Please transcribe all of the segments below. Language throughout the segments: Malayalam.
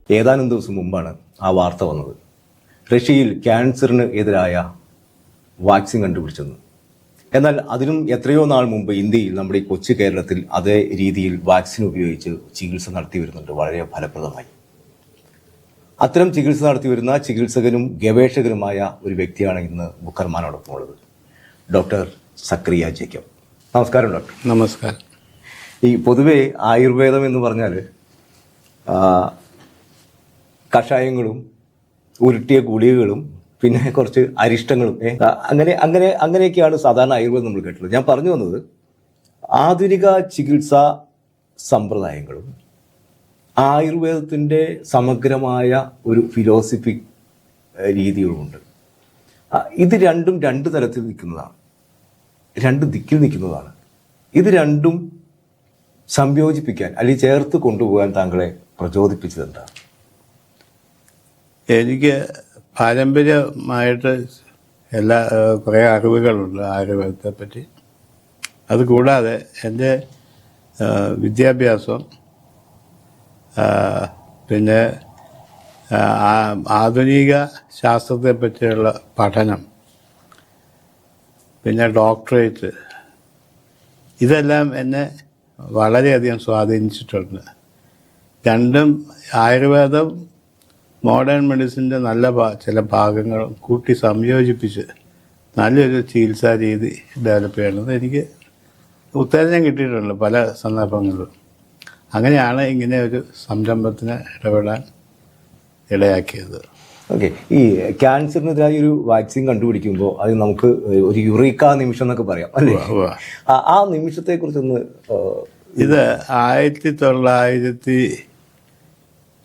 ഏതാനും ദിവസം മുമ്പാണ് ആ വാർത്ത വന്നത്. റഷ്യയിൽ ക്യാൻസറിന് എതിരായ വാക്സിൻ കണ്ടുപിടിച്ചെന്ന്. എന്നാൽ അതിനും എത്രയോ നാൾ മുമ്പ് ഇന്ത്യയിൽ, നമ്മുടെ ഈ കൊച്ചു കേരളത്തിൽ അതേ രീതിയിൽ വാക്സിൻ ഉപയോഗിച്ച് ചികിത്സ നടത്തി വരുന്നുണ്ട്, വളരെ ഫലപ്രദമായി. അത്തരം ചികിത്സ നടത്തി വരുന്ന ചികിത്സകനും ഗവേഷകനുമായ ഒരു വ്യക്തിയാണ് ഇന്ന് ബുക്കർമാനോടൊപ്പം ഉള്ളത്, ഡോക്ടർ സക്കറിയ ജേക്കബ്. നമസ്കാരം ഡോക്ടർ. നമസ്കാരം. ഈ പൊതുവെ ആയുർവേദം എന്ന് പറഞ്ഞാൽ കഷായങ്ങളും ഉരുട്ടിയ ഗുളികകളും പിന്നെ കുറച്ച് അരിഷ്ടങ്ങളും അങ്ങനെയൊക്കെയാണ് സാധാരണ ആയുർവേദം നമ്മൾ കേട്ടുള്ളത്. ഞാൻ പറഞ്ഞു വന്നത്, ആധുനിക ചികിത്സാ സമ്പ്രദായങ്ങളും ആയുർവേദത്തിൻ്റെ സമഗ്രമായ ഒരു ഫിലോസഫിക് രീതികളുമുണ്ട്. ഇത് രണ്ടും രണ്ട് തലത്തിൽ നിൽക്കുന്നതാണ്, രണ്ട് ദിക്കിൽ നിൽക്കുന്നതാണ്. ഇത് രണ്ടും സംയോജിപ്പിക്കാൻ അല്ലെങ്കിൽ ചേർത്ത് കൊണ്ടുപോകാൻ താങ്കളെ പ്രചോദിപ്പിച്ചത് എന്താണ്? എനിക്ക് പാരമ്പര്യമായിട്ട് കുറേ അറിവുകളുണ്ട് ആയുർവേദത്തെ പറ്റി. അതുകൂടാതെ എൻ്റെ വിദ്യാഭ്യാസം, പിന്നെ ആധുനിക ശാസ്ത്രത്തെ പറ്റിയുള്ള പഠനം, പിന്നെ ഡോക്ടറേറ്റ്, ഇതെല്ലാം എന്നെ വളരെയധികം സ്വാധീനിച്ചിട്ടുണ്ട്. രണ്ടും ആയുർവേദം മോഡേൺ മെഡിസിൻ്റെ നല്ല ചില ഭാഗങ്ങളും കൂട്ടി സംയോജിപ്പിച്ച് നല്ലൊരു ചികിത്സാ രീതി ഡെവലപ്പ് ചെയ്യണമെന്ന് എനിക്ക് ഉത്തേജനം കിട്ടിയിട്ടുണ്ട് പല സന്ദർഭങ്ങളിലും. അങ്ങനെയാണ് ഇങ്ങനെ ഒരു സംരംഭത്തിന് ഇടപെടാൻ ഇടയാക്കിയത്. ഓക്കെ, ഈ ക്യാൻസറിനെതിരായി ഒരു വാക്സിൻ കണ്ടുപിടിക്കുമ്പോൾ അത് നമുക്ക് ഒരു യുറീക്ക നിമിഷം എന്നൊക്കെ പറയാം അല്ലേ? ആ നിമിഷത്തെ കുറിച്ചൊന്ന്. ഇത്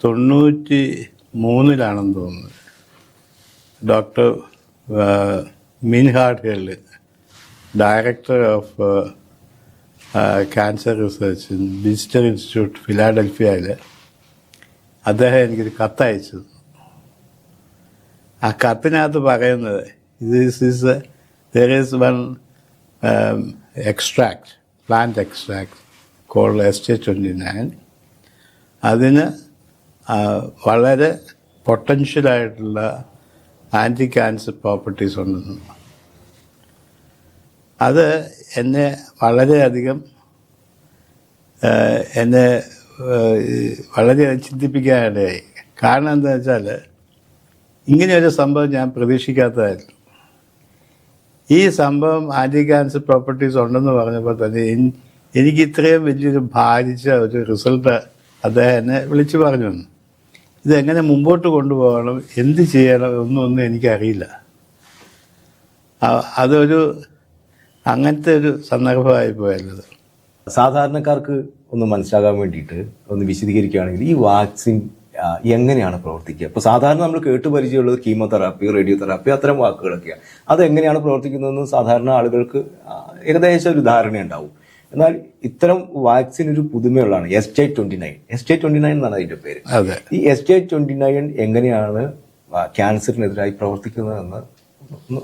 1993 തോന്നുന്നത്. Doctor Meinhard Herlyn, director of cancer research digital institute ഫിലാഡൽഫിയയിൽ, അദ്ദേഹം എനിക്കൊരു കത്തയച്ചു. ആ കത്തിനകത്ത് പറയുന്നത്, there is one extract, plant extract called SJ29. അതിന് വളരെ പൊട്ടൻഷ്യലായിട്ടുള്ള ആൻറ്റി ക്യാൻസർ പ്രോപ്പർട്ടീസ് ഉണ്ടെന്ന്. അത് എന്നെ വളരെയധികം വളരെയധികം ചിന്തിപ്പിക്കാനിടയായി. കാരണം എന്താ വെച്ചാൽ, ഇങ്ങനെയൊരു സംഭവം ഞാൻ പ്രതീക്ഷിക്കാത്തതായിരുന്നു. ഈ സംഭവം ആൻറ്റി ക്യാൻസർ പ്രോപ്പർട്ടീസ് ഉണ്ടെന്ന് പറഞ്ഞപ്പോൾ തന്നെ എനിക്ക് ഇത്രയും വലിയൊരു ഭാരിച്ച ഒരു റിസൾട്ട് അദ്ദേഹം എന്നെ വിളിച്ചു പറഞ്ഞു. ഇതെങ്ങനെ മുമ്പോട്ട് കൊണ്ടുപോകണം, എന്ത് ചെയ്യണം ഒന്നും എനിക്കറിയില്ല. അങ്ങനത്തെ ഒരു സന്ദർഭമായി പോയത്. സാധാരണക്കാർക്ക് ഒന്ന് മനസ്സിലാകാൻ വേണ്ടിയിട്ട് ഒന്ന് വിശദീകരിക്കുകയാണെങ്കിൽ, ഈ വാക്സിൻ എങ്ങനെയാണ് പ്രവർത്തിക്കുക? ഇപ്പോൾ സാധാരണ നമ്മൾ കേട്ടുപരിചയമുള്ളത് കീമോതെറാപ്പി, റേഡിയോതെറാപ്പി, അത്തരം വാക്കുകളൊക്കെയാണ്. അതെങ്ങനെയാണ് പ്രവർത്തിക്കുന്നതെന്ന് സാധാരണ ആളുകൾക്ക് ഏകദേശം ഒരു ധാരണയുണ്ടാവും. എന്നാൽ ഇത്തരം വാക്സിൻ ഒരു പുതുമയുള്ളതാണ്. SJ29 എന്നാണ് അതിന്റെ പേര്. ഈ SJ29 എങ്ങനെയാണ് ക്യാൻസറിനെതിരായി പ്രവർത്തിക്കുന്നതെന്ന്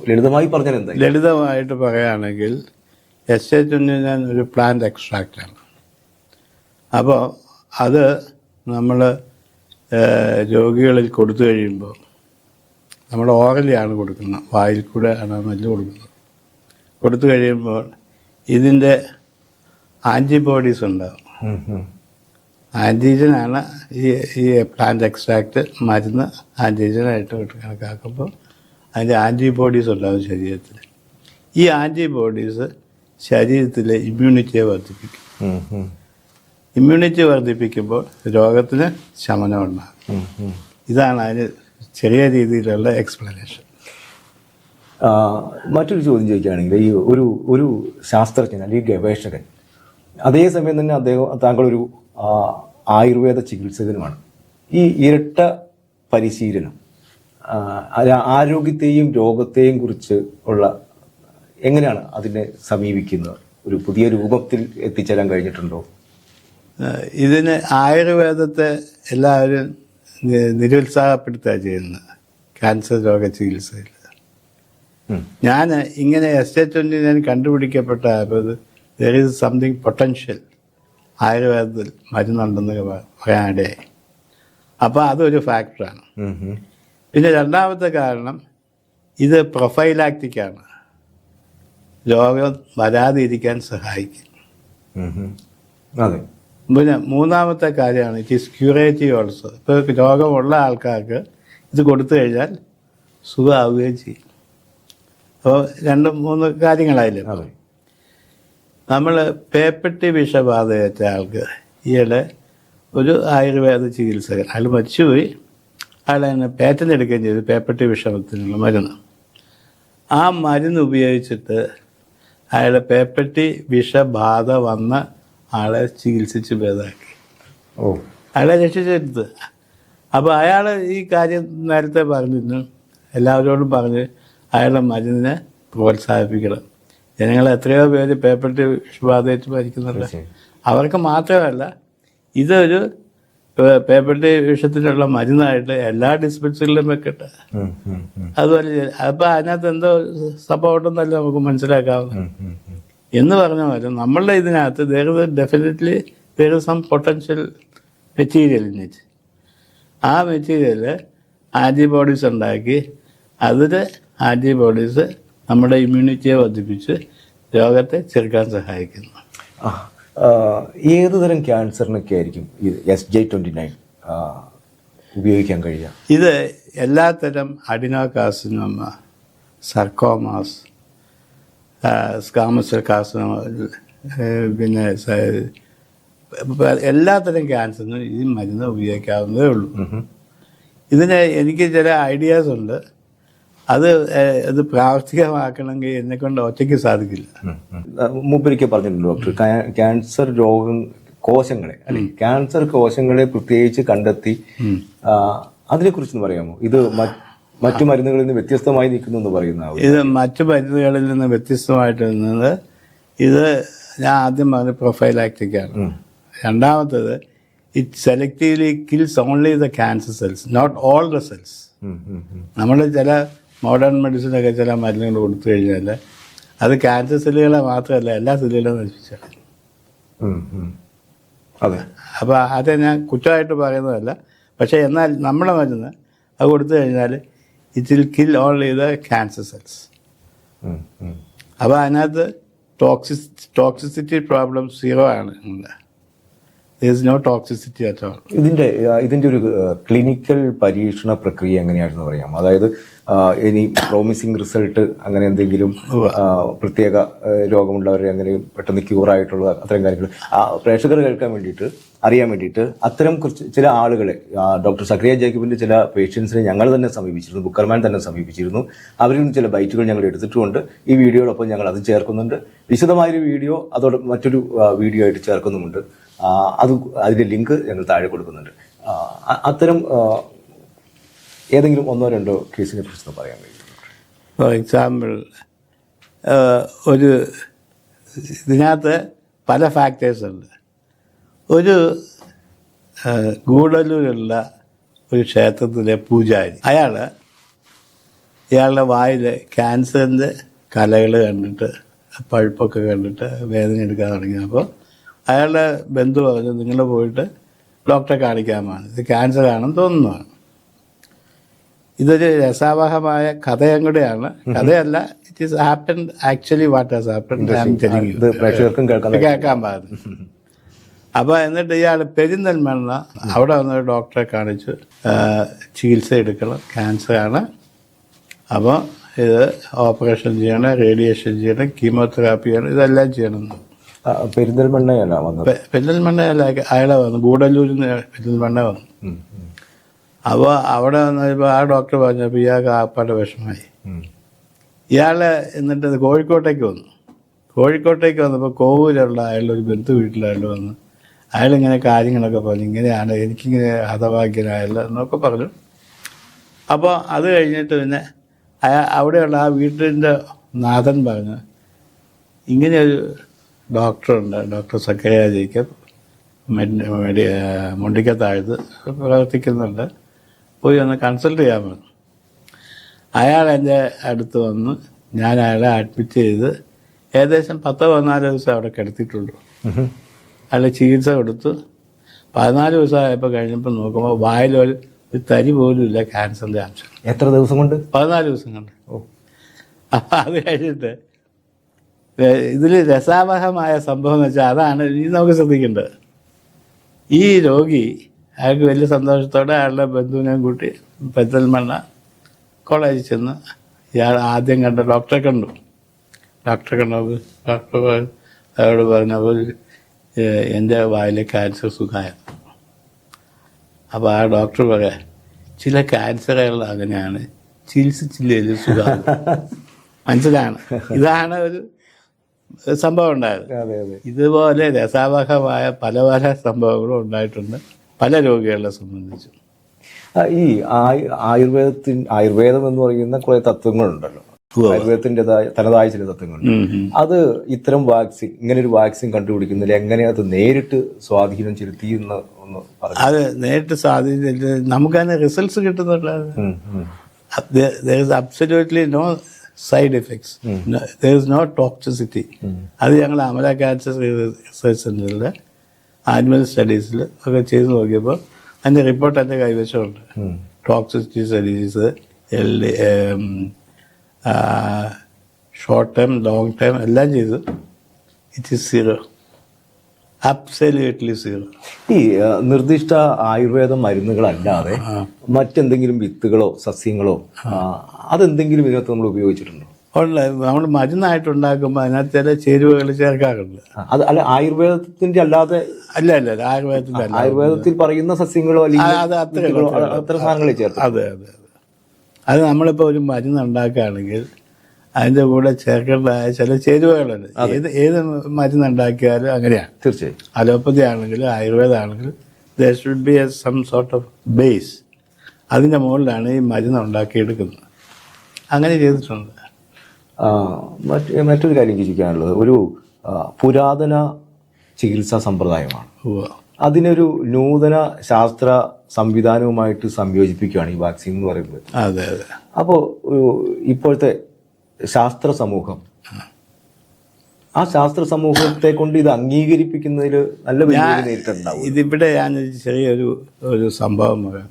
ലളിതമായി പറഞ്ഞാൽ എന്താ? ലളിതമായിട്ട് പറയുകയാണെങ്കിൽ, SJ29 ഒരു പ്ലാന്റ് എക്സ്ട്രാക്റ്റാണ്. അപ്പോൾ അത് നമ്മൾ രോഗികളിൽ കൊടുത്തു കഴിയുമ്പോൾ, നമ്മൾ ഓറലിയാണ് കൊടുക്കുന്നത്, വായിൽ കൂടെ ആണ് മരുന്ന് കൊടുക്കുന്നത്. കൊടുത്തു കഴിയുമ്പോൾ ഇതിൻ്റെ ആൻറ്റിബോഡീസ് ഉണ്ടാകും. ആൻറ്റിജനാണ് ഈ പ്ലാന്റ് എക്സ്ട്രാക്റ്റ് മരുന്ന് ആൻറ്റിജനായിട്ട് കണക്കാക്കുമ്പോൾ അതിൻ്റെ ആൻറ്റിബോഡീസ് ഉണ്ടാകും ശരീരത്തിൽ. ഈ ആൻറ്റിബോഡീസ് ശരീരത്തിലെ ഇമ്മ്യൂണിറ്റിയെ വർദ്ധിപ്പിക്കും. ഇമ്മ്യൂണിറ്റി വർദ്ധിപ്പിക്കുമ്പോൾ രോഗത്തിന് ശമനം ഉണ്ടാകും. ഇതാണ് അതിന് ചെറിയ രീതിയിലുള്ള എക്സ്പ്ലനേഷൻ. മറ്റൊരു ചോദ്യം ചോദിക്കുകയാണെങ്കിൽ, ഈ ഒരു ശാസ്ത്രജ്ഞൻ അല്ലെങ്കിൽ ഗവേഷകൻ, അതേസമയം തന്നെ താങ്കളൊരു ആയുർവേദ ചികിത്സകനുമാണ്. ഈ ഇരട്ട പരിശീലനം ആരോഗ്യത്തെയും രോഗത്തെയും കുറിച്ച് ഉള്ള എങ്ങനെയാണ് അതിനെ സമീപിക്കുന്നത്? ഒരു പുതിയ രൂപത്തിൽ എത്തിച്ചേരാൻ കഴിഞ്ഞിട്ടുണ്ടോ? ഇതിന് ആയുർവേദത്തെ എല്ലാവരും നിരുത്സാഹപ്പെടുത്തുക ചെയ്യുന്നത് ക്യാൻസർ രോഗ ചികിത്സയിൽ. ഞാൻ ഇങ്ങനെ SJ29 കണ്ടുപിടിക്കപ്പെട്ട there is something potential ആയുർവേദത്തിൽ മരുന്നുണ്ടെന്ന് പറയാനിടയായി. അപ്പോൾ അതൊരു ഫാക്ടറാണ്. പിന്നെ രണ്ടാമത്തെ കാരണം ഇത് പ്രൊഫൈലാക്റ്റിക്കാണ്, രോഗം വരാതിരിക്കാൻ സഹായിക്കും. അതെ. പിന്നെ മൂന്നാമത്തെ കാര്യമാണ് ഇറ്റ് ഈസ് ക്യൂറേറ്റീവ് ഓൾസോ. ഇപ്പോൾ രോഗമുള്ള ആൾക്കാർക്ക് ഇത് കൊടുത്തു കഴിഞ്ഞാൽ സുഖമാവുകയും ചെയ്യും. അപ്പോൾ 2-3 കാര്യങ്ങളായില്ലേ. നമ്മൾ പേപ്പട്ടി വിഷബാധയേറ്റ ആൾക്ക് ഈയിടെ ഒരു ആയുർവേദ ചികിത്സകൻ, അയാൾ മരിച്ചുപോയി, അയാൾ തന്നെ പേറ്റന്റ് എടുക്കുകയും ചെയ്തു പേപ്പട്ടി വിഷമത്തിനുള്ള മരുന്ന്. ആ മരുന്ന് ഉപയോഗിച്ചിട്ട് അയാളെ പേപ്പട്ടി വിഷബാധ വന്ന ആളെ ചികിത്സിച്ച് ഭേദമാക്കി, അയാളെ രക്ഷിച്ചെടുത്ത്. അപ്പോൾ അയാൾ ഈ കാര്യം നേരത്തെ പറഞ്ഞിരുന്നു, എല്ലാവരോടും പറഞ്ഞ് അയാളുടെ മരുന്നിനെ പ്രോത്സാഹിപ്പിക്കണം. ജനങ്ങൾ എത്രയോ പേര് പേപ്പട്ടി വിഷബാധയേറ്റ് മരിക്കുന്നുണ്ട്. അവർക്ക് മാത്രമല്ല, ഇതൊരു പേപ്പട്ടി വിഷത്തിനുള്ള മരുന്നായിട്ട് എല്ലാ ഡിസ്പെൻസറിയിലും വെക്കട്ടെ. അതുപോലെ അപ്പം അതിനകത്ത് എന്തോ സംഭവമുണ്ടെന്നല്ല നമുക്ക് മനസ്സിലാക്കാവുന്നത്. എന്ന് പറഞ്ഞ പോലെ നമ്മളുടെ ഇതിനകത്ത് definitely there is some potential material in it. ആ മെറ്റീരിയൽ ആൻറ്റിബോഡീസ് ഉണ്ടാക്കി അതിൽ ആൻറ്റിബോഡീസ് നമ്മുടെ ഇമ്മ്യൂണിറ്റിയെ വർദ്ധിപ്പിച്ച് രോഗത്തെ ചെറുക്കാൻ സഹായിക്കുന്നു. ഏത് തരം ക്യാൻസറിനൊക്കെ ആയിരിക്കും ഈ SJ29 ഉപയോഗിക്കാൻ കഴിയുക? ഇത് എല്ലാത്തരം അഡിനോകാർസിനോമ, സർക്കോമാസ്, സ്കാമസ് സെൽ കാർസിനോമ, പിന്നെ എല്ലാത്തരം ക്യാൻസറിനും ഈ മരുന്ന് ഉപയോഗിക്കാവുന്നതേ ഉള്ളൂ. ഇതിന് എനിക്ക് ചില ഐഡിയാസ് ഉണ്ട്. അത് പ്രാവർത്തികമാക്കണമെങ്കിൽ എന്നെക്കൊണ്ട് ഒറ്റയ്ക്ക് സാധിക്കില്ല. മൂപ്പരിക്ക് പറഞ്ഞിട്ടുണ്ട് ഡോക്ടർ, ക്യാൻസർ കോശങ്ങളെ അല്ലെങ്കിൽ ക്യാൻസർ കോശങ്ങളെ പ്രത്യേകിച്ച് കണ്ടെത്തി, അതിനെക്കുറിച്ച് പറയാമോ? ഇത് മറ്റു മരുന്നുകളിൽ നിന്ന് വ്യത്യസ്തമായി നിൽക്കുന്നു എന്ന് പറയുന്ന ഇത് മറ്റു മരുന്നുകളിൽ നിന്ന് വ്യത്യസ്തമായിട്ട് നിന്നത് ഇത് ഞാൻ ആദ്യം പറഞ്ഞ പ്രൊഫൈലാക്റ്റിക്കാണ്. രണ്ടാമത്തത് it selectively kills only the cancer cells, not all the cells. നമ്മൾ ചില മോഡേൺ മെഡിസിനൊക്കെ ചില മരുന്നുകൾ കൊടുത്തു കഴിഞ്ഞാൽ അത് ക്യാൻസർ സെല്ലുകളെ മാത്രമല്ല എല്ലാ സെല്ലുകളും നശിപ്പിച്ചാണ്. അതെ. അപ്പോൾ അത് ഞാൻ കുറ്റമായിട്ട് പറയുന്നതല്ല. പക്ഷേ എന്നാൽ നമ്മുടെ മരുന്ന് അത് കൊടുത്തു കഴിഞ്ഞാൽ it will kill only the cancer cells. അപ്പോൾ അതിനകത്ത് ടോക്സിസിറ്റി പ്രോബ്ലം 0 ആണ്. there is no toxicity at all. ഇതിന്റെ ഒരു ക്ലിനിക്കൽ പരീക്ഷണ പ്രക്രിയ എങ്ങനെയാണെന്ന് പറയാം? അതായത് ഇനി പ്രോമിസിങ് റിസൾട്ട് അങ്ങനെ എന്തെങ്കിലും പ്രത്യേക രോഗമുള്ളവരെ അങ്ങനെ പെട്ടെന്ന് ക്യൂറായിട്ടുള്ള അത്തരം കാര്യങ്ങൾ പ്രേക്ഷകർ കേൾക്കാൻ വേണ്ടിയിട്ട് അറിയാൻ വേണ്ടിയിട്ട് അത്തരം കുറച്ച് ചില ആളുകളെ, ഡോക്ടർ സക്രിയ ജേക്കബിന്റെ ചില പേഷ്യൻസിനെ ഞങ്ങൾ തന്നെ സമീപിച്ചിരുന്നു, ബുക്കർമാൻ തന്നെ സമീപിച്ചിരുന്നു. അവരിൽ നിന്ന് ചില ബൈറ്റുകൾ ഞങ്ങൾ എടുത്തിട്ടുമുണ്ട്. ഈ വീഡിയോടൊപ്പം ഞങ്ങൾ അത് ചേർക്കുന്നുണ്ട്. വിശദമായൊരു വീഡിയോ അതോടെ മറ്റൊരു വീഡിയോ ആയിട്ട് ചേർക്കുന്നുമുണ്ട്. അതിന്റെ ലിങ്ക് ഞങ്ങൾ താഴെ കൊടുക്കുന്നുണ്ട്. അത്തരം ഏതെങ്കിലും 1-2 കേസിനെ കുറിച്ച് പറയാൻ കഴിയും? ഫോർ എക്സാമ്പിൾ, ഒരു ഇതിനകത്ത് പല ഫാക്ടേഴ്സ് ഉണ്ട്. ഒരു ഗൂഡല്ലൂരുള്ള ഒരു ക്ഷേത്രത്തിലെ പൂജാരി, ഇയാളുടെ വായിൽ ക്യാൻസറിൻ്റെ കലകൾ കണ്ടിട്ട്, പഴുപ്പൊക്കെ കണ്ടിട്ട് വേദന എടുക്കാൻ തുടങ്ങിയപ്പോൾ അയാളുടെ ബന്ധു പറഞ്ഞു, നിങ്ങൾ പോയിട്ട് ഡോക്ടറെ കാണിക്കാമാണ്, ഇത് ക്യാൻസർ ആണെന്ന് തോന്നുന്നതാണ്. ഇതൊരു രസാവഹമായ കഥയും കൂടെയാണ്. കഥയല്ല, it is happened actually what has happened, കേൾക്കാൻ പാടുന്നു. അപ്പോൾ എന്നിട്ട് ഇയാൾ പെരിന്തൽമണ്ണ അവിടെ വന്നൊരു ഡോക്ടറെ കാണിച്ചു, ചികിത്സ എടുക്കണം, ക്യാൻസർ ആണ്, അപ്പോൾ ഇത് ഓപ്പറേഷൻ ചെയ്യണം, റേഡിയേഷൻ ചെയ്യണം, കീമോതെറാപ്പി ചെയ്യണം, ഇതെല്ലാം ചെയ്യണം. പെരിന്തൽമണ്ണയല്ല, അയാളെ വന്നു, ഗൂഡല്ലൂരിൽ നിന്ന് പെരിന്തൽമണ്ണ വന്നു. അപ്പോൾ അവിടെ വന്നപ്പോൾ ആ ഡോക്ടർ പറഞ്ഞപ്പോൾ ഇയാൾക്ക് ആപ്പാടെ വിഷമായി. ഇയാളെ എന്നിട്ട് കോഴിക്കോട്ടേക്ക് വന്നു. കോഴിക്കോട്ടേക്ക് വന്നപ്പോൾ കോവൂരുള്ള അയാളുടെ ഒരു ബന്ധു വീട്ടിലയാൾ വന്നു. അയാളിങ്ങനെ കാര്യങ്ങളൊക്കെ പറഞ്ഞു, ഇങ്ങനെയാണ്, എനിക്കിങ്ങനെ ഹതഭാഗ്യനായല്ലോ എന്നൊക്കെ പറഞ്ഞു. അപ്പോൾ അത് കഴിഞ്ഞിട്ട് പിന്നെ അവിടെയുള്ള ആ വീട്ടിൻ്റെ നാഥൻ പറഞ്ഞു, ഇങ്ങനെയൊരു ഡോക്ടറുണ്ട്, ഡോക്ടർ സക്കറിയ ജേക്കബ്, മുണ്ടിക്കത്താഴത്ത് പ്രവർത്തിക്കുന്നുണ്ട്, പോയി ഒന്ന് കൺസൾട്ട് ചെയ്യാൻ പറഞ്ഞു. അയാൾ എൻ്റെ അടുത്ത് വന്ന് ഞാൻ അയാളെ അഡ്മിറ്റ് ചെയ്ത് ഏകദേശം 10-14 ദിവസം അവിടെ കിടത്തിയിട്ടുള്ളൂ. അയാൾ ചികിത്സ കൊടുത്തു. 14 ദിവസമായപ്പോൾ കഴിഞ്ഞപ്പോൾ നോക്കുമ്പോൾ വായിലൊരു തരി പോലും ഇല്ല ക്യാൻസറിൻ്റെ അംശം. എത്ര ദിവസം കൊണ്ട്? 14 ദിവസം കൊണ്ട്. ഓ. അപ്പം അത് കഴിഞ്ഞിട്ട് ഇതിൽ രസാവഹമായ സംഭവം എന്ന് വെച്ചാൽ അതാണ് ഇനി നമുക്ക് ശ്രദ്ധിക്കേണ്ടത്. ഈ രോഗി അയാൾക്ക് വലിയ സന്തോഷത്തോടെ അയാളുടെ ബന്ധുവിനെയും കൂട്ടി പെരിന്തൽമണ്ണ കോളേജിൽ ചെന്ന് ഇയാൾ ആദ്യം കണ്ട ഡോക്ടറെ കണ്ടു. ഡോക്ടർ അയാളോട് പറഞ്ഞപ്പോൾ എൻ്റെ വായിലെ ക്യാൻസർ സുഖമായിരുന്നു. അപ്പോൾ ആ ഡോക്ടർ പറയാം, ചില ക്യാൻസറുകൾ അങ്ങനെയാണ്, ചികിത്സിച്ചില്ലെങ്കിൽ സുഖം. മനസ്സിലാണ്? ഇതാണ് ഒരു സംഭവം ഉണ്ടായത്. അതെ അതെ. ഇതുപോലെ രസാവഹമായ പല പല സംഭവങ്ങളും ഉണ്ടായിട്ടുണ്ട് പല രോഗികളെ സംബന്ധിച്ച്. ഈ ആയുർവേദം എന്ന് പറയുന്ന കുറെ തത്വങ്ങളുണ്ടല്ലോ, ആയുർവേദത്തിൻ്റെതായ തനതായ ചില തത്വങ്ങളുണ്ട്. അത് ഇത്തരം വാക്സിൻ, ഇങ്ങനെ ഒരു വാക്സിൻ കണ്ടുപിടിക്കുന്നതിൽ എങ്ങനെ അത് നേരിട്ട് സ്വാധീനം ചെലുത്തി എന്ന് ഒന്ന് പറഞ്ഞു. അത് നേരിട്ട് സ്വാധീനിച്ചിട്ട് നമുക്ക് അതിന് റിസൾട്ട്സ് കിട്ടുന്നുണ്ട്. Absolutely no side effects, there is no toxicity. അത് ഞങ്ങൾ അമല ക്യാൻസർ റിസർച്ച് സെന്ററിൽ ആനിമൽ സ്റ്റഡീസിൽ ഒക്കെ ചെയ്ത് നോക്കിയപ്പോൾ അതിൻ്റെ റിപ്പോർട്ട് എൻ്റെ കൈവശമുണ്ട്. Toxicity studies, short time long time എല്ലാം ചെയ്തു. It is zero, absolutely zero. ഈ നിർദ്ദിഷ്ട ആയുർവേദ മരുന്നുകളല്ലാതെ മറ്റെന്തെങ്കിലും വിത്തുകളോ സസ്യങ്ങളോ അതെന്തെങ്കിലും ഇതിനകത്ത് നമ്മൾ ഉപയോഗിച്ചിട്ടുണ്ടോ? ഉണ്ട്. നമ്മൾ മരുന്നായിട്ടുണ്ടാക്കുമ്പോൾ അതിനകത്ത് ചില ചേരുവകൾ ചേർക്കാറുണ്ട്. അത് അല്ല, ആയുർവേദത്തിന്റെ അല്ലാതെ? അല്ല ആയുർവേദത്തിന്റെ അല്ല. ആയുർവേദത്തിൽ പറയുന്ന സസ്യങ്ങളോ അല്ലെങ്കിൽ അത് അത്ര സാധനങ്ങളെ ചേർത്ത്? അതെ. അത് നമ്മളിപ്പോൾ ഒരു മരുന്ന് ഉണ്ടാക്കുകയാണെങ്കിൽ അതിൻ്റെ കൂടെ ചേർക്കേണ്ട ചില ചേരുവകളുണ്ട്. ഏത് മരുന്ന് ഉണ്ടാക്കിയാലും അങ്ങനെയാണ്. തീർച്ചയായും. അലോപ്പതി ആണെങ്കിലും ആയുർവേദ ആണെങ്കിലും there should be some sort of base. അതിൻ്റെ മുകളിലാണ് ഈ മരുന്ന് ഉണ്ടാക്കിയെടുക്കുന്നത്. അങ്ങനെ ചെയ്തിട്ടുണ്ട്. മറ്റൊരു കാര്യം ചോദിക്കാനുള്ളത്, ഒരു പുരാതന ചികിത്സാ സമ്പ്രദായമാണ്. അതിനൊരു നൂതന ശാസ്ത്ര സംവിധാനവുമായിട്ട് സംയോജിപ്പിക്കുകയാണ് ഈ വാക്സിൻ എന്ന് പറയുന്നത്. അതെ. അപ്പോൾ ഇപ്പോഴത്തെ ശാസ്ത്ര സമൂഹം, ആ ശാസ്ത്ര സമൂഹത്തെ കൊണ്ട് ഇത് അംഗീകരിപ്പിക്കുന്നതിൽ നല്ല വെല്ലുവിളി നേരിട്ടുണ്ടാവും. ഇതിവിടെ ഞാൻ ചെറിയൊരു സംഭവം പറയാം.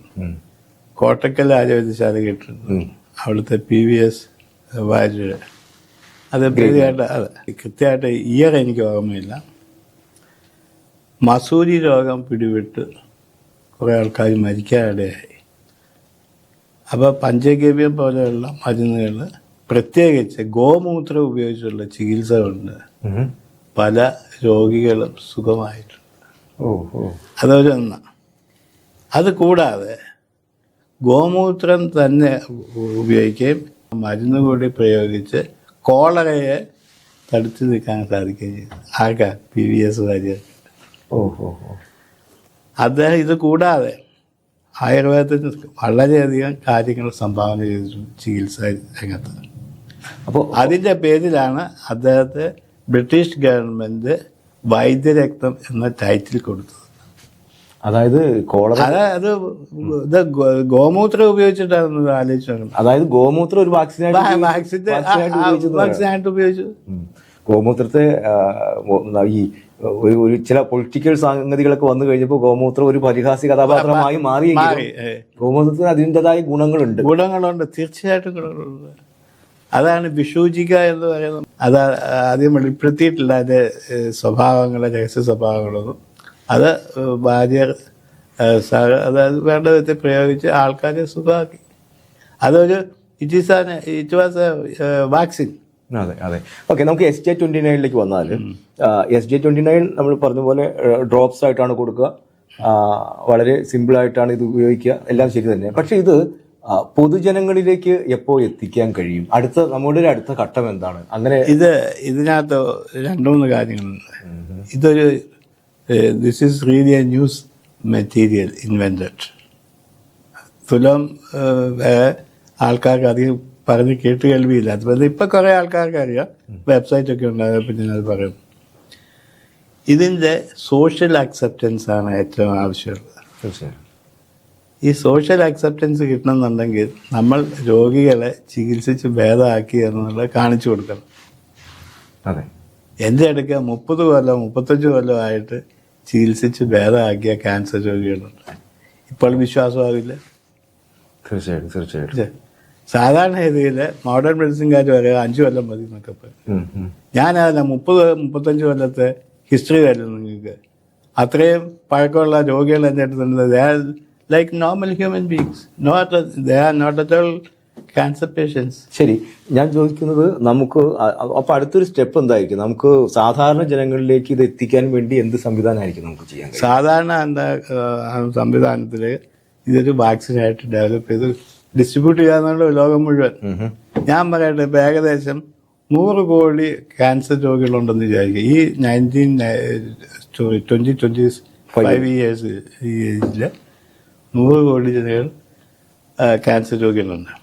കോട്ടക്കൽ ആരോഗ്യശാല കേട്ടിട്ടുണ്ട്. അവിടുത്തെ PVS വാര്യർ, അത് കൃത്യമായിട്ട് ഇയർ എനിക്ക് ഓർമ്മയില്ല. മസൂരി രോഗം പിടിപെട്ട് കുറേ ആൾക്കാർ മരിക്കാനിടയായി. അപ്പോൾ പഞ്ചഗവ്യം പോലെയുള്ള മരുന്നുകൾ, പ്രത്യേകിച്ച് ഗോമൂത്രം ഉപയോഗിച്ചുള്ള ചികിത്സ കൊണ്ട് പല രോഗികളും സുഖമായിട്ടുണ്ട്. അതൊരൊന്ന്. അത് കൂടാതെ ഗോമൂത്രം തന്നെ ഉപയോഗിക്കുകയും മരുന്ന് കൂടി പ്രയോഗിച്ച് കോളറയെ തടുത്തു നിൽക്കാൻ സാധിക്കുകയും ചെയ്തു. ആർക്കാ? PVS വാര്യർ. അദ്ദേഹം ഇത് കൂടാതെ ആയുർവേദത്തിന് വളരെയധികം കാര്യങ്ങൾ സംഭാവന ചെയ്തിട്ടുണ്ട് ചികിത്സാ രംഗത്ത്. അപ്പോൾ അതിൻ്റെ പേരിലാണ് അദ്ദേഹത്തെ ബ്രിട്ടീഷ് ഗവൺമെൻറ് വൈദ്യരക്തം എന്ന ടൈറ്റിൽ കൊടുത്തത്. അതായത് അത് ഇത് ഗോമൂത്രം ഉപയോഗിച്ചിട്ടാണ് ആലോചിച്ചു. അതായത് ഗോമൂത്രം ഒരു വാക്സിനായിട്ട് ഉപയോഗിച്ചു. ഗോമൂത്രത്തെ ഈ ഒരു ചില പൊളിറ്റിക്കൽ സംഗതികളൊക്കെ വന്നു കഴിഞ്ഞപ്പോൾ ഗോമൂത്രം ഒരു പരിഹാസി കഥാപാത്രമായി മാറിയെങ്കിലും ഗോമൂത്രത്തിന് അതിൻ്റെതായ ഗുണങ്ങളുണ്ട്. തീർച്ചയായിട്ടും ഗുണങ്ങളുണ്ട്. അതാണ് വിഷൂചിക എന്ന് പറയുന്നത്. അത് ആദ്യം വെളിപ്പെടുത്തിയിട്ടില്ല അതിൻ്റെ സ്വഭാവങ്ങളെ, രഹസ്യ സ്വഭാവങ്ങളൊന്നും. അത് ഭാര്യ അതായത് വേണ്ട വിധത്തിൽ പ്രയോഗിച്ച് ആൾക്കാരെ സുഖമാക്കി. അതൊരു ഇറ്റ് വാസ് എ വാക്സിൻ. അതെ. ഓക്കെ, നമുക്ക് SJ-29 വന്നാൽ SJ-29 നമ്മൾ പറഞ്ഞ പോലെ ഡ്രോപ്സ് ആയിട്ടാണ് കൊടുക്കുക. വളരെ സിമ്പിളായിട്ടാണ് ഇത് ഉപയോഗിക്കുക. എല്ലാം ശരി തന്നെ. പക്ഷെ ഇത് പൊതുജനങ്ങളിലേക്ക് എപ്പോൾ എത്തിക്കാൻ കഴിയും? നമ്മുടെ ഒരു അടുത്ത ഘട്ടം എന്താണ്? അങ്ങനെ ഇതിനകത്ത് 2-3 കാര്യങ്ങളുണ്ട്. ഇതൊരു this is really a news material invented. തുലം ആൾക്കാർക്ക് അധികം പറഞ്ഞ് കേട്ട് കേൾവിയില്ല. അതുപോലെ ഇപ്പം കുറേ ആൾക്കാർക്ക് അറിയാം, വെബ്സൈറ്റൊക്കെ ഉണ്ടായപ്പോൾ ഞാനത് പറയും. ഇതിൻ്റെ സോഷ്യൽ അക്സെപ്റ്റൻസ് ആണ് ഏറ്റവും ആവശ്യമുള്ളത്. തീർച്ചയായും. ഈ സോഷ്യൽ അക്സെപ്റ്റൻസ് കിട്ടണമെന്നുണ്ടെങ്കിൽ നമ്മൾ രോഗികളെ ചികിത്സിച്ച് ഭേദമാക്കി എന്നുള്ളത് കാണിച്ചു കൊടുക്കണം. അതെ. എൻ്റെ അടുക്ക 30 കൊല്ലം 35 കൊല്ലമായിട്ട് ചികിത്സിച്ച് ഭേദമാക്കിയ ക്യാൻസർ രോഗികളുണ്ട്. ഇപ്പോൾ വിശ്വാസമാവില്ല. തീർച്ചയായിട്ടും തീർച്ചയായിട്ടും. സാധാരണ രീതിയിൽ മോഡേൺ മെഡിസിൻകാർ പറയാം 5 കൊല്ലം മതി എന്നൊക്കെ പറയും. ഞാനതല്ല 30-35 കൊല്ലത്തെ ഹിസ്റ്ററി തരുന്നു നിങ്ങൾക്ക്. അത്രയും പഴക്കമുള്ള രോഗികൾ എൻ്റെ അടുത്തുണ്ട്. They are like normal human beings, they are not at all cancer patients. ശരി, ഞാൻ ചോദിക്കുന്നത് നമുക്ക് അപ്പൊ അടുത്തൊരു സ്റ്റെപ്പ് എന്തായിരിക്കും? നമുക്ക് സാധാരണ ജനങ്ങളിലേക്ക് ഇത് എത്തിക്കാൻ വേണ്ടി എന്ത് സംവിധാനമായിരിക്കും നമുക്ക് ചെയ്യാൻ കഴിയുക? സാധാരണ സംവിധാനത്തിൽ ഇതൊരു വാക്സിനായിട്ട് ഡെവലപ്പ് ചെയ്ത് ഡിസ്ട്രിബ്യൂട്ട് ചെയ്യാന്നുള്ള ലോകം മുഴുവൻ. ഞാൻ പറയട്ടെ, ഇപ്പം ഏകദേശം 100 കോടി ക്യാൻസർ രോഗികളുണ്ടെന്ന് വിചാരിക്കുക. ഈ 20-25 ഇയേഴ്സ് ഈ ഏജിൽ 100 കോടി ജനങ്ങൾ ക്യാൻസർ രോഗികളുണ്ട്.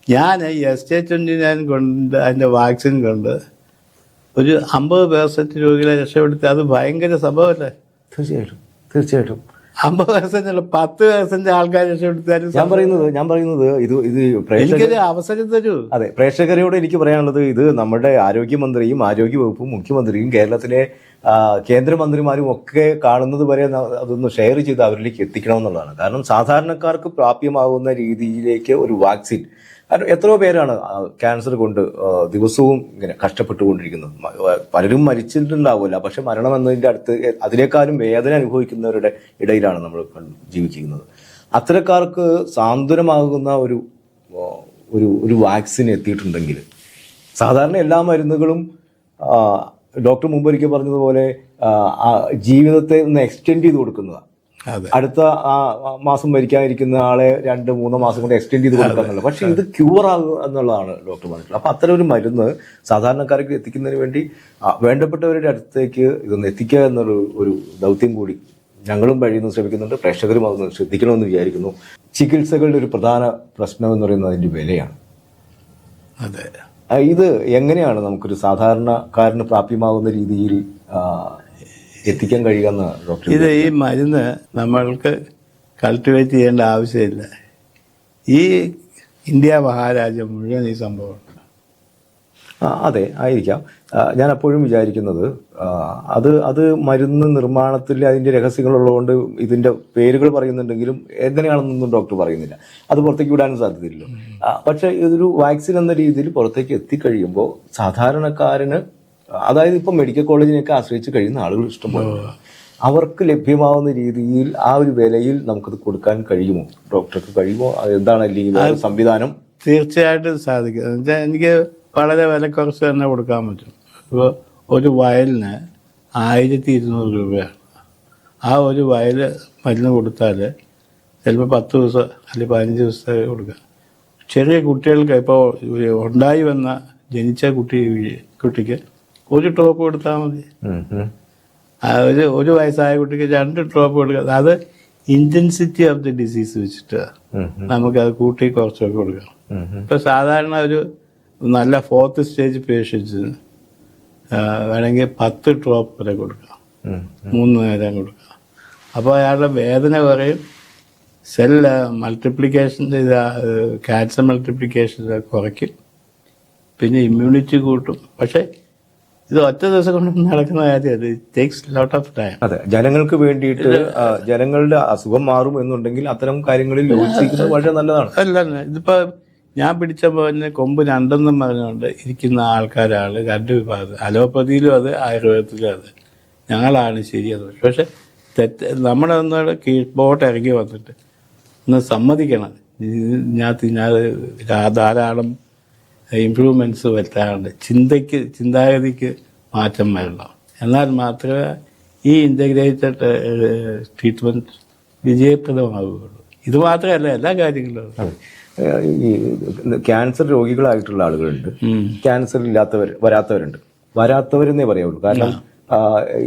ഞാൻ SJ-29 കൊണ്ട് അതിൻ്റെ വാക്സിൻ കൊണ്ട് ഒരു 50% രോഗികളെ രക്ഷപ്പെടുത്തി. അത് ഭയങ്കര സംഭവമല്ലേ? തീർച്ചയായിട്ടും തീർച്ചയായിട്ടും. 50% 10% ആൾക്കാർ രക്ഷപ്പെടുത്താനും ഞാൻ പറയുന്നത് ഇത് എനിക്കൊരു അവസരം തരൂ. അതെ, പ്രേക്ഷകരോട് എനിക്ക് പറയാനുള്ളത്, ഇത് നമ്മുടെ ആരോഗ്യമന്ത്രിയും ആരോഗ്യവകുപ്പും മുഖ്യമന്ത്രിയും കേരളത്തിലെ കേന്ദ്രമന്ത്രിമാരും ഒക്കെ കാണുന്നത് വരെ അതൊന്ന് ഷെയർ ചെയ്ത് അവരിലേക്ക് എത്തിക്കണമെന്നുള്ളതാണ്. കാരണം സാധാരണക്കാർക്ക് പ്രാപ്യമാകുന്ന രീതിയിലേക്ക് ഒരു വാക്സിൻ, കാരണം എത്രയോ പേരാണ് ക്യാൻസർ കൊണ്ട് ദിവസവും ഇങ്ങനെ കഷ്ടപ്പെട്ടുകൊണ്ടിരിക്കുന്നത്. പലരും മരിച്ചിട്ടുണ്ടാവില്ല, പക്ഷെ മരണം എന്നതിൻ്റെ അടുത്ത് അതിനേക്കാളും വേദന അനുഭവിക്കുന്നവരുടെ ഇടയിലാണ് നമ്മൾ ജീവിക്കുന്നത്. അത്തരക്കാർക്ക് സാന്ത്വനമാകുന്ന ഒരു വാക്സിൻ എത്തിയിട്ടുണ്ടെങ്കിൽ, സാധാരണ എല്ലാ മരുന്നുകളും ഡോക്ടർ മുമ്പൊരിക്കൽ പറഞ്ഞതുപോലെ ജീവിതത്തെ ഒന്ന് എക്സ്റ്റെൻഡ് ചെയ്ത് കൊടുക്കുന്നതാണ്. അടുത്ത മാസം മരിക്കാനിരിക്കുന്ന ആളെ 2-3 മാസം കൊണ്ട് എക്സ്റ്റെൻഡ് ചെയ്ത് കൊടുക്കാന്നുള്ളത്. പക്ഷെ ഇത് ക്യൂർ ആകുക എന്നുള്ളതാണ് ഡോക്ടർ പറഞ്ഞിട്ടുള്ളത്. അപ്പൊ അത്തരം ഒരു മരുന്ന് സാധാരണക്കാർക്ക് എത്തിക്കുന്നതിന് വേണ്ടി വേണ്ടപ്പെട്ടവരുടെ അടുത്തേക്ക് ഇതൊന്ന് എത്തിക്കുക ഒരു ദൗത്യം കൂടി ഞങ്ങളും വഴിയൊന്നും ശ്രമിക്കുന്നുണ്ട്. പ്രേക്ഷകരും അതൊന്ന് ശ്രദ്ധിക്കണമെന്ന് വിചാരിക്കുന്നു. ചികിത്സകളുടെ ഒരു പ്രധാന പ്രശ്നം എന്ന് പറയുന്നത് അതിന്റെ വിലയാണ്. അതെ, ഇത് എങ്ങനെയാണ് നമുക്കൊരു സാധാരണക്കാരന് പ്രാപ്യമാകുന്ന രീതിയിൽ എത്തിക്കാൻ കഴിയുന്ന ഡോക്ടർ? ഇത് ഈ മരുന്ന് നമ്മൾക്ക് കൾട്ടിവേറ്റ് ചെയ്യേണ്ട ആവശ്യമില്ല. ഈ ഇന്ത്യ മഹാരാജ്യം മുഴുവൻ ഈ സംഭവമുണ്ട്. അതെ, ആയിരിക്കാം. ഞാൻ അപ്പോഴും വിചാരിക്കുന്നത് അത് മരുന്ന് നിർമ്മാണത്തിൽ അതിൻ്റെ രഹസ്യങ്ങളുള്ളതുകൊണ്ട് ഇതിൻ്റെ പേരുകൾ പറയുന്നുണ്ടെങ്കിലും എങ്ങനെയാണെന്നൊന്നും ഡോക്ടർ പറയുന്നില്ല. അത് പുറത്തേക്ക് വിടാനും സാധ്യതയില്ലല്ലോ. പക്ഷേ ഇതൊരു വാക്സിൻ എന്ന രീതിയിൽ പുറത്തേക്ക് എത്തിക്കഴിയുമ്പോൾ സാധാരണക്കാരന്, അതായത് ഇപ്പം മെഡിക്കൽ കോളേജിനെയൊക്കെ ആശ്രയിച്ച് കഴിയുന്ന ആളുകൾ ഇഷ്ടംപോലെ, അവർക്ക് ലഭ്യമാവുന്ന രീതിയിൽ ആ ഒരു വിലയിൽ നമുക്കത് കൊടുക്കാൻ കഴിയുമോ? ഡോക്ടർക്ക് കഴിയുമോ? എന്താണ് അല്ലെങ്കിൽ സംവിധാനം? തീർച്ചയായിട്ടും സാധിക്കും. എന്നുവെച്ചാൽ എനിക്ക് വളരെ വില കുറച്ച് തന്നെ കൊടുക്കാൻ പറ്റും. ഇപ്പോൾ ഒരു വയലിന് 1200 രൂപയാണ്. ആ ഒരു വയൽ മരുന്ന് കൊടുത്താൽ ചിലപ്പോൾ 10 ദിവസം അല്ലെങ്കിൽ 15 ദിവസത്തെ കൊടുക്കാം. ചെറിയ കുട്ടികൾക്ക് ഇപ്പോൾ ഉണ്ടായി വന്ന ജനിച്ച കുട്ടിക്ക് 1 ഡ്രോപ്പ് കൊടുത്താൽ മതി. ഒരു വയസ്സായ കുട്ടിക്ക് 2 ഡ്രോപ്പ് കൊടുക്കുക. അത് ഇന്റൻസിറ്റി ഓഫ് ദി ഡിസീസ് വെച്ചിട്ട് നമുക്കത് കൂട്ടി കുറച്ചൊക്കെ കൊടുക്കാം. ഇപ്പൊ സാധാരണ ഒരു നല്ല 4th സ്റ്റേജ് പേഷ്യൻസിന് വേണമെങ്കിൽ 10 ഡ്രോപ്പ് വരെ കൊടുക്കാം, 3 നേരം കൊടുക്കാം. അപ്പോൾ അയാളുടെ വേദന കുറയും, സെൽ മൾട്ടിപ്ലിക്കേഷൻ ക്യാൻസർ മൾട്ടിപ്ലിക്കേഷൻ കുറയ്ക്കും, പിന്നെ ഇമ്മ്യൂണിറ്റി കൂട്ടും. പക്ഷേ ഇത് ഒറ്റ ദിവസം കൊണ്ട് നടക്കുന്ന കാര്യമല്ല. It takes lot of time. അതെ, ജനങ്ങൾക്ക് വേണ്ടിയിട്ട് ജനങ്ങളുടെ അസുഖം മാറും എന്നുണ്ടെങ്കിൽ അത്തരം കാര്യങ്ങളിൽ യോജിക്കുന്നത് വളരെ നല്ലതാണ്. അല്ല, ഇതിപ്പോ ഞാൻ പിടിച്ച പോലെ കൊമ്പ് 2 പറഞ്ഞുകൊണ്ട് ഇരിക്കുന്ന ആൾക്കാരാണ് 2 വിഭാഗം. അലോപ്പതിയിലും അത് ആയുർവേദത്തിലും അത്. ഞങ്ങളാണ് ശരിയത്. പക്ഷെ നമ്മുടെ ഒന്നുകൂടെ കീഴ്പോട്ട് ഇറങ്ങി വന്നിട്ട് ഒന്ന് സമ്മതിക്കണം. ഞാൻ ധാരാളം ഇംപ്രൂവ്മെൻറ്റ്സ് വരുത്താറുണ്ട്. ചിന്താഗതിക്ക് മാറ്റം വരണം. എന്നാൽ മാത്രമേ ഈ ഇൻ്റഗ്രേറ്റഡ് ട്രീറ്റ്മെൻറ്റ് വിജയപ്രദമാവുകയുള്ളൂ. ഇത് മാത്രമല്ല, എല്ലാ കാര്യങ്ങളും. ഈ ക്യാൻസർ രോഗികളായിട്ടുള്ള ആളുകളുണ്ട്, ക്യാൻസർ വരാത്തവരെന്നേ പറയാവുള്ളൂ. കാരണം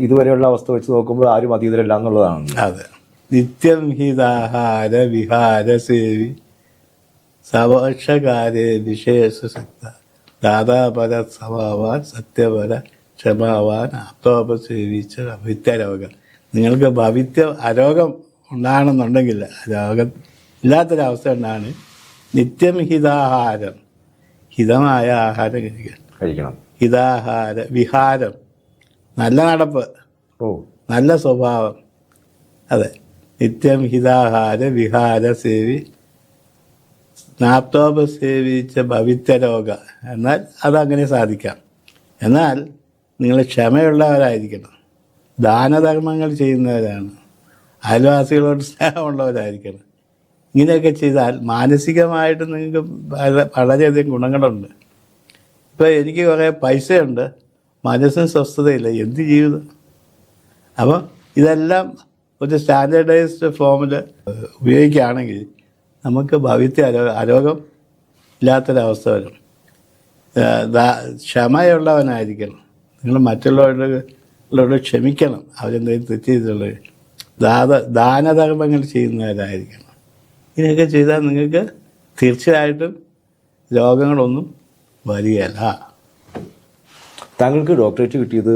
ഇതുവരെയുള്ള അവസ്ഥ വെച്ച് നോക്കുമ്പോൾ ആരും അതീതരല്ല എന്നുള്ളതാണ്. അതെ, നിത്യം ഹിതാഹാര വിഹാര സേവി സവക്ഷകാര്യ വിശേഷസക്ത ദാതാപര സ്വഭാവാൻ സത്യപര ക്ഷമാവാൻ ആപ്തോപസേവിച്ച ഭവിത്യരോഗം. നിങ്ങൾക്ക് അരോഗം ഉണ്ടാകണമെന്നുണ്ടെങ്കിൽ, രോഗം ഇല്ലാത്തൊരവസ്ഥ ഉണ്ടാണ് നിത്യം ഹിതാഹാരം, ഹിതമായ ആഹാരം കഴിക്കണം. ഹിതാഹാര വിഹാരം, നല്ല നടപ്പ്. നല്ല സ്വഭാവം. അതെ, നിത്യം ഹിതാഹാര വിഹാര സേവി നാപ്തോപ സേവിച്ച ഭവിത്യരോഗ. എന്നാൽ അതങ്ങനെ സാധിക്കാം. എന്നാൽ നിങ്ങൾ ക്ഷമയുള്ളവരായിരിക്കണം, ദാനധർമ്മങ്ങൾ ചെയ്യുന്നവരാണ്, അയൽവാസികളോട് സ്നേഹമുള്ളവരായിരിക്കണം. ഇങ്ങനെയൊക്കെ ചെയ്താൽ മാനസികമായിട്ട് നിങ്ങൾക്ക് വളരെയധികം ഗുണങ്ങളുണ്ട്. ഇപ്പോൾ എനിക്ക് കുറേ പൈസയുണ്ട്, മനസ്സിന് സ്വസ്ഥതയില്ല, എന്ത് ജീവിതം? അപ്പോൾ ഇതെല്ലാം ഒരു സ്റ്റാൻഡേർഡൈസ്ഡ് ഫോമിൽ ഉപയോഗിക്കുകയാണെങ്കിൽ നമുക്ക് ഭവിത്യ അരോഗം ഇല്ലാത്തൊരവസ്ഥ വരും. ക്ഷമയുള്ളവനായിരിക്കണം. നിങ്ങൾ മറ്റുള്ളവരോട് ക്ഷമിക്കണം, അവരെന്തെങ്കിലും തെറ്റ് ചെയ്തിട്ടുള്ളത്. ദാനധർമ്മങ്ങൾ ചെയ്യുന്നവരായിരിക്കണം. ഇങ്ങനെയൊക്കെ ചെയ്താൽ നിങ്ങൾക്ക് തീർച്ചയായിട്ടും രോഗങ്ങളൊന്നും വരികയല്ല. താങ്കൾക്ക് ഡോക്ടറേറ്റ് കിട്ടിയത്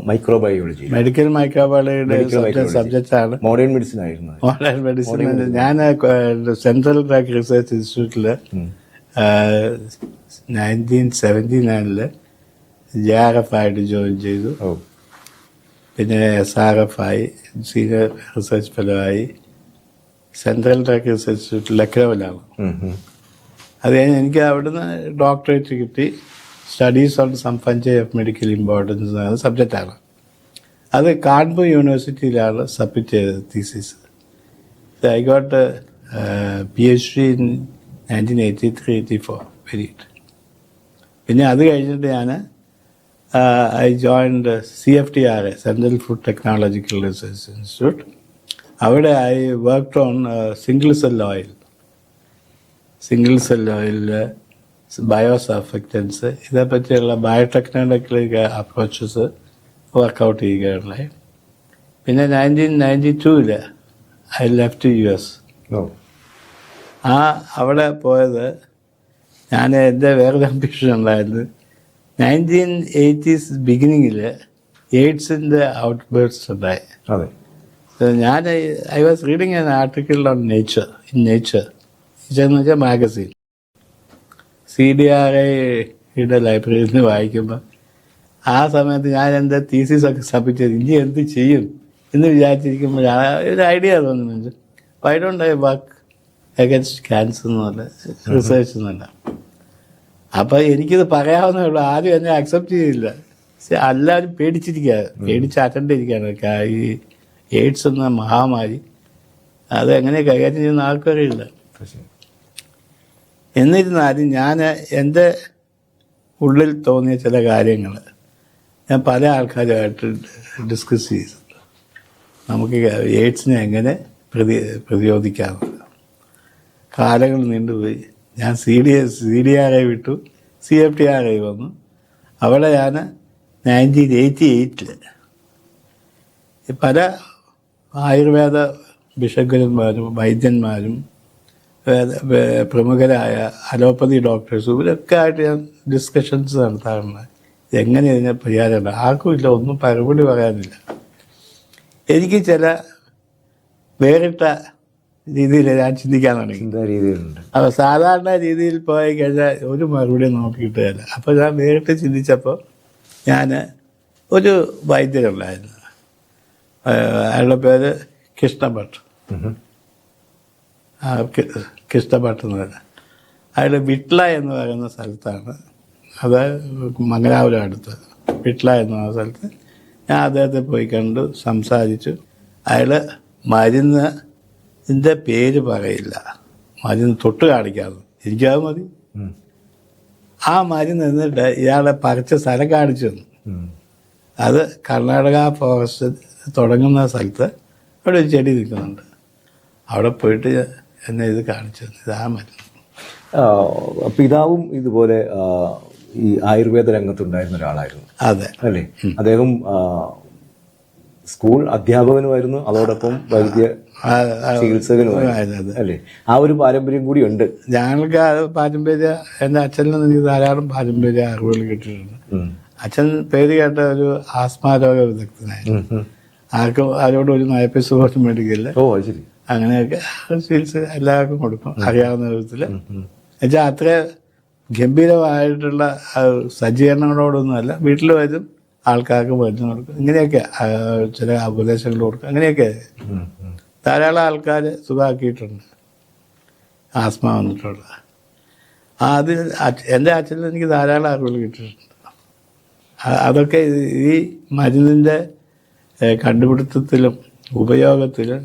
മൈക്രോബയോളജി, മെഡിക്കൽ മൈക്രോബയോളജിയുടെ സബ്ജക്റ്റാണ്. മോഡേൺ മെഡിസിൻ ആയിരുന്നു. Modern medicine. ഞാൻ സെൻട്രൽ ഡ്രഗ് റിസർച്ച് ഇൻസ്റ്റിറ്റ്യൂട്ടിൽ 1979 JRF ആയിട്ട് ജോയിൻ ചെയ്തു. പിന്നെ SRF ആയി, സീനിയർ റിസർച്ച് ഫെലോ ആയി. സെൻട്രൽ ഡ്രഗ് റിസർച്ച് ഇൻസ്റ്റിറ്റ്യൂട്ട് ലക്നൌവിലാണ്. അത് കഴിഞ്ഞ് എനിക്ക് അവിടുന്ന് ഡോക്ടറേറ്റ് കിട്ടി. Studies on some fungi of medical importance എന്ന സബ്ജക്റ്റാണ്. അത് കാൺപൂർ യൂണിവേഴ്സിറ്റിയിലാണ് സബ്മിറ്റ് ചെയ്തത് thesis. I got PhD in 1983-84. Very good. പിന്നെ അത് കഴിഞ്ഞിട്ട് ഞാൻ I joined CFTRA, central food technological research institute. അവിടെ I worked on single cell oil. Single cell ഓയിലിൽ ബയോസർഫക്റ്റൻസ്, ഇതേപ്പറ്റിയുള്ള ബയോടെക്നോളജിക്കൽ അപ്രോച്ചസ് വർക്കൗട്ട് ചെയ്യുകയുണ്ടായി. പിന്നെ 1992 ഐ ലെഫ്റ്റ് US. അവിടെ പോയത് ഞാൻ എൻ്റെ വേറൊരു അംബിഷൻ ഉണ്ടായിരുന്നു. 1980s ബിഗിനിങ്ങിൽ എയ്ഡ്സിൻ്റെ ഔട്ട് ബേർട്സ് ഉണ്ടായി. ഞാൻ I was reading an article on nature, in nature എന്ന് വെച്ചാൽ മാഗസീൻ. CDRAയുടെ ലൈബ്രറിയിൽ നിന്ന് വായിക്കുമ്പോൾ ആ സമയത്ത് ഞാൻ എൻ്റെ തീസിസൊക്കെ സബ്മിറ്റ് ചെയ്ത് ഇനി എന്ത് ചെയ്യും എന്ന് വിചാരിച്ചിരിക്കുമ്പോഴാണ് ഒരു ഐഡിയ തോന്നുന്നത്. Why don't I work against cancer എന്നുള്ള റിസർച്ച് എന്നല്ല. അപ്പോൾ എനിക്കിത് പറയാവുന്നേ ഉള്ളൂ. ആരും എന്നെ അക്സെപ്റ്റ് ചെയ്തില്ല. എല്ലാവരും പേടിച്ച് അറ്റൻഡ് ചെയ്തിരിക്കുകയാണ്. ഈ എയ്ഡ്സ് എന്ന മഹാമാരി അതെങ്ങനെ കൈകാര്യം ചെയ്യുന്ന ആൾക്കറിയില്ല. എന്നിരുന്നാലും ഞാൻ എൻ്റെ ഉള്ളിൽ തോന്നിയ ചില കാര്യങ്ങൾ ഞാൻ പല ആൾക്കാരുമായിട്ട് ഡിസ്കസ് ചെയ്തിട്ടുണ്ട്. നമുക്ക് എയ്ഡ്സിനെ എങ്ങനെ പ്രതിരോധിക്കാമെന്ന്. കാലങ്ങൾ നീണ്ടുപോയി. ഞാൻ CDRA വിട്ടു, CFTRA വന്നു. അവിടെ ഞാൻ 1988 പല ആയുർവേദ ബിഷഗ്വരന്മാരും വൈദ്യന്മാരും പ്രമുഖരായ അലോപ്പതി ഡോക്ടേഴ്സും ഇവരൊക്കെ ആയിട്ട് ഞാൻ ഡിസ്കഷൻസ് നടത്താറുണ്ട്. എങ്ങനെ ഇതിനെ പരിഹാരമുണ്ട്. ആർക്കും ഇല്ല, ഒന്നും മറുപടി പറയാനില്ല. എനിക്ക് ചില വേറിട്ട രീതിയിൽ ഞാൻ ചിന്തിക്കാൻ തുടങ്ങി. അപ്പോൾ സാധാരണ രീതിയിൽ പോയി കഴിഞ്ഞാൽ ഒരു മറുപടി നമുക്ക് കിട്ടുകയില്ല. അപ്പോൾ ഞാൻ വേറിട്ട് ചിന്തിച്ചപ്പോൾ ഞാൻ ഒരു വൈദ്യരുണ്ടായിരുന്നു, അയാളുടെ പേര് കൃഷ്ണഭട്ട്. കൃഷ്ണഭട്ട് എന്ന് പറഞ്ഞാൽ അയാൾ വിട്ല എന്ന് പറയുന്ന സ്ഥലത്താണ്, അത് മംഗലാപുരം അടുത്ത് വിട്ല എന്ന് പറയുന്ന സ്ഥലത്ത് ഞാൻ അദ്ദേഹത്തെ പോയി കണ്ടു, സംസാരിച്ചു. അയാൾ മരുന്നിൻ്റെ പേര് പറയില്ല, മരുന്ന് തൊട്ട് കാണിക്കാതെ എനിക്കത് മതി. ആ മരുന്ന് എന്നിട്ട് ഇയാളെ പറിച്ച സ്ഥലം കാണിച്ചു തന്നു. അത് കർണാടക ഫോറസ്റ്റ് തുടങ്ങുന്ന സ്ഥലത്ത് അവിടെ ഒരു ചെടി നിൽക്കുന്നുണ്ട്. അവിടെ പോയിട്ട് എന്നെ ഇത് കാണിച്ചു തന്നു, ഇതാ മരുന്ന്. പിതാവും ഇതുപോലെ ഈ ആയുർവേദ രംഗത്തുണ്ടായിരുന്ന ഒരാളായിരുന്നു. അതെ അല്ലേ? അദ്ദേഹം സ്കൂൾ അധ്യാപകനുമായിരുന്നു, അതോടൊപ്പം വൈദ്യ ചികിത്സകനുമായിരുന്നു അല്ലേ? ആ ഒരു പാരമ്പര്യം കൂടി ഉണ്ട് ഞങ്ങൾക്ക്. പാരമ്പര്യ എൻ്റെ അച്ഛനിൽ നിന്ന് എനിക്ക് ധാരാളം പാരമ്പര്യ അറിവുകൾ കിട്ടിയിട്ടുണ്ട്. അച്ഛൻ പേര് കേട്ട ഒരു ആസ്മാരോഗ വിദഗ്ധനായിരുന്നു. ആർക്കും ആരോടും ഒരു നയപ്പൈസ പോലും മേടിക്കില്ല. ശരി. അങ്ങനെയൊക്കെ ചികിത്സ എല്ലാവർക്കും കൊടുക്കും അറിയാവുന്ന വിധത്തിൽ. എന്നുവെച്ചാൽ അത്ര ഗംഭീരമായിട്ടുള്ള സജ്ജീകരണങ്ങളോടൊന്നുമല്ല, വീട്ടിൽ വരും, ആൾക്കാർക്ക് മരുന്ന് കൊടുക്കും, ഇങ്ങനെയൊക്കെ ചില ഉപദേശങ്ങൾ കൊടുക്കും, അങ്ങനെയൊക്കെ ധാരാളം ആൾക്കാർ സുഖമാക്കിയിട്ടുണ്ട്, ആസ്മ വന്നിട്ടുള്ള. അത് എൻ്റെ അച്ഛനിൽ എനിക്ക് ധാരാളം അറിവുകൾ കിട്ടിയിട്ടുണ്ട്. അതൊക്കെ ഈ മരുന്നിൻ്റെ കണ്ടുപിടുത്തത്തിലും ഉപയോഗത്തിലും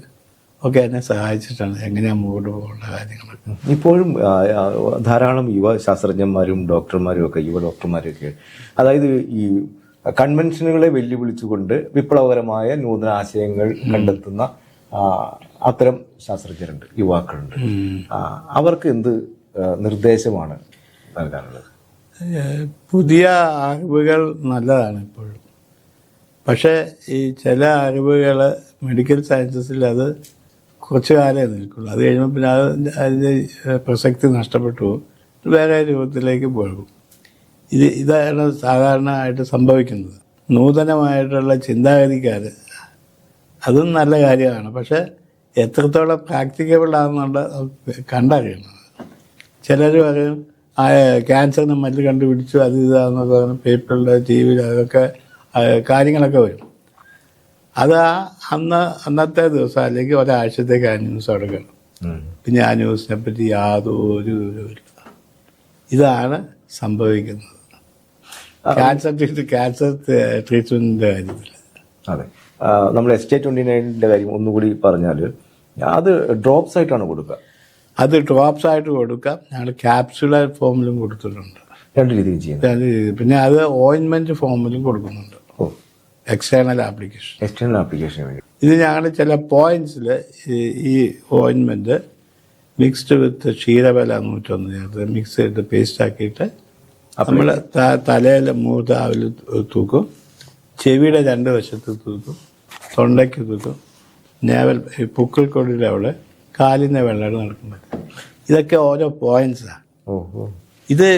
ഒക്കെ എന്നെ സഹായിച്ചിട്ടാണ് എങ്ങനെയാണ് മുമ്പോട്ട് പോകേണ്ട കാര്യങ്ങളൊക്കെ. ഇപ്പോഴും ധാരാളം യുവ ശാസ്ത്രജ്ഞന്മാരും ഡോക്ടർമാരും ഒക്കെ, യുവ ഡോക്ടർമാരൊക്കെ, അതായത് ഈ കൺവെൻഷനുകളെ വെല്ലുവിളിച്ചുകൊണ്ട് വിപ്ലവകരമായ നൂതന ആശയങ്ങൾ കണ്ടെത്തുന്ന അത്തരം ശാസ്ത്രജ്ഞരുണ്ട്, യുവാക്കളുണ്ട്. അവർക്ക് എന്ത് നിർദ്ദേശമാണ് നൽകാനുള്ളത്? പുതിയ അറിവുകൾ നല്ലതാണ് ഇപ്പോഴും. പക്ഷേ ഈ ചില അറിവുകൾ മെഡിക്കൽ സയൻസസിൽ അത് കുറച്ച് കാലമേ നിൽക്കുള്ളൂ. അത് കഴിയുമ്പോൾ പിന്നെ അതിൻ്റെ പ്രസക്തി നഷ്ടപ്പെട്ടു പോകും, വേറെ രൂപത്തിലേക്ക് പോകും. ഇതാണ് സാധാരണയായിട്ട് സംഭവിക്കുന്നത്. നൂതനമായിട്ടുള്ള ചിന്താഗതിക്കാർ അതും നല്ല കാര്യമാണ്, പക്ഷേ എത്രത്തോളം പ്രാക്ടിക്കബിൾ ആണെന്നുള്ള കണ്ടറിയണം. ചിലർ പറയും ക്യാൻസറിന് മരുന്ന് കണ്ടുപിടിച്ചു, അത് ഇതാണെന്നൊക്കെ പറഞ്ഞു പേപ്പറിൽ ടി വിയിൽ അതൊക്കെ കാര്യങ്ങളൊക്കെ വരും. അത് അന്നത്തെ ദിവസം അല്ലെങ്കിൽ ഒരാഴ്ചത്തേക്ക് ആ ന്യൂസ് അവിടെ കാണും. പിന്നെ ആ ന്യൂസിനെ പറ്റി യാതൊരു വിവരമില്ല. ഇതാണ് സംഭവിക്കുന്നത് ക്യാൻസർ ട്രീറ്റ്മെൻറ്റിൻ്റെ കാര്യത്തിൽ. അതെ, നമ്മൾ SK-29 കാര്യം ഒന്നുകൂടി പറഞ്ഞാൽ അത് ഡ്രോപ്സ് ആയിട്ടാണ് കൊടുക്കുക? അത് ഡ്രോപ്സ് ആയിട്ട് കൊടുക്കാം, ഞങ്ങൾ ക്യാപ്സുലർ ഫോമിലും കൊടുത്തിട്ടുണ്ട്. രണ്ട് രീതിയിൽ ചെയ്യുന്നത്. പിന്നെ അത് ഓയിൻമെൻറ്റ് ഫോമിലും കൊടുക്കുന്നുണ്ട്. എക്സ്റ്റേണൽ ആപ്ലിക്കേഷൻ വേണ്ടി. ഇത് ഞങ്ങൾ ചില പോയിന്റ്സിൽ ഈ ഓയിൻമെൻറ്റ് മിക്സ്ഡ് വിത്ത് ക്ഷീരബല 101 ചേർത്ത് മിക്സ് ചെയ്ത് പേസ്റ്റ് ആക്കിയിട്ട് നമ്മൾ തലയിൽ മൂർധാവിൽ തൂക്കും, ചെവിയുടെ 2 വശത്ത് തൂക്കും, തൊണ്ടയ്ക്ക് തൂക്കും, നേവൽ പുക്കിൾക്കൊടിയുടെ അവിടെ കാലിൻ്റെ വെള്ളം നടക്കുന്നത്. ഇതൊക്കെ ഓരോ പോയിന്റ്സാണ്. ഇത്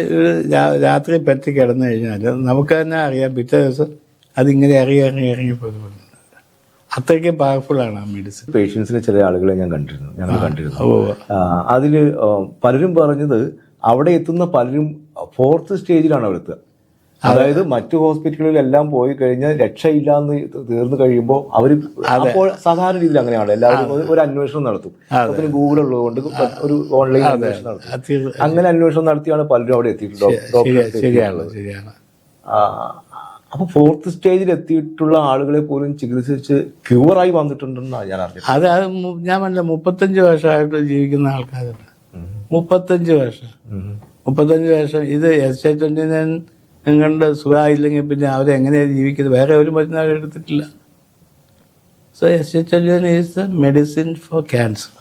രാത്രി പറ്റി കിടന്നു കഴിഞ്ഞാൽ നമുക്ക് തന്നെ അറിയാം പിറ്റേ ദിവസം അതിങ്ങനെ ഇറങ്ങി പോകുന്നത്. അത്രയ്ക്ക് പവർഫുള്ളാണ് ആ മെഡിസിൻ. പേഷ്യൻസിന് ചില ആളുകളെ ഞങ്ങൾ കണ്ടിരുന്നു. അതിൽ പലരും പറഞ്ഞത് അവിടെ എത്തുന്ന പലരും 4th സ്റ്റേജിലാണ് അവിടെ എത്തുക. അതായത് മറ്റു ഹോസ്പിറ്റലുകളിലെല്ലാം പോയി കഴിഞ്ഞാൽ രക്ഷയില്ലാന്ന് തീർന്നു കഴിയുമ്പോൾ അവർ അപ്പോൾ സാധാരണ രീതിയിൽ അങ്ങനെയാണ് എല്ലാവരും ഒരു അന്വേഷണം നടത്തും. പിന്നെ ഗൂഗിൾ ഉള്ളതുകൊണ്ട് ഒരു ഓൺലൈൻ അന്വേഷണം നടത്തും. അങ്ങനെ അന്വേഷണം നടത്തിയാണ് പലരും അവിടെ എത്തിയിട്ടുള്ളത്. അപ്പൊ 4th സ്റ്റേജിൽ എത്തിയിട്ടുള്ള ആളുകളെ പോലും ചികിത്സിച്ച് ക്യൂറായി വന്നിട്ടുണ്ടെന്നാണ് ഞാൻ അറിഞ്ഞത്. അത് ഞാൻ പറഞ്ഞ 35 വർഷമായിട്ട് ജീവിക്കുന്ന ആൾക്കാരുണ്ട്. 35 വർഷം ഇത് SK-29 നിങ്ങളുടെ സുഖമായില്ലെങ്കിൽ പിന്നെ അവരെങ്ങനെയാണ് ജീവിക്കുന്നത്? വേറെ ഒരു മരുന്ന് അവർ എടുത്തിട്ടില്ല. So SK-29 is the medicine four cancer.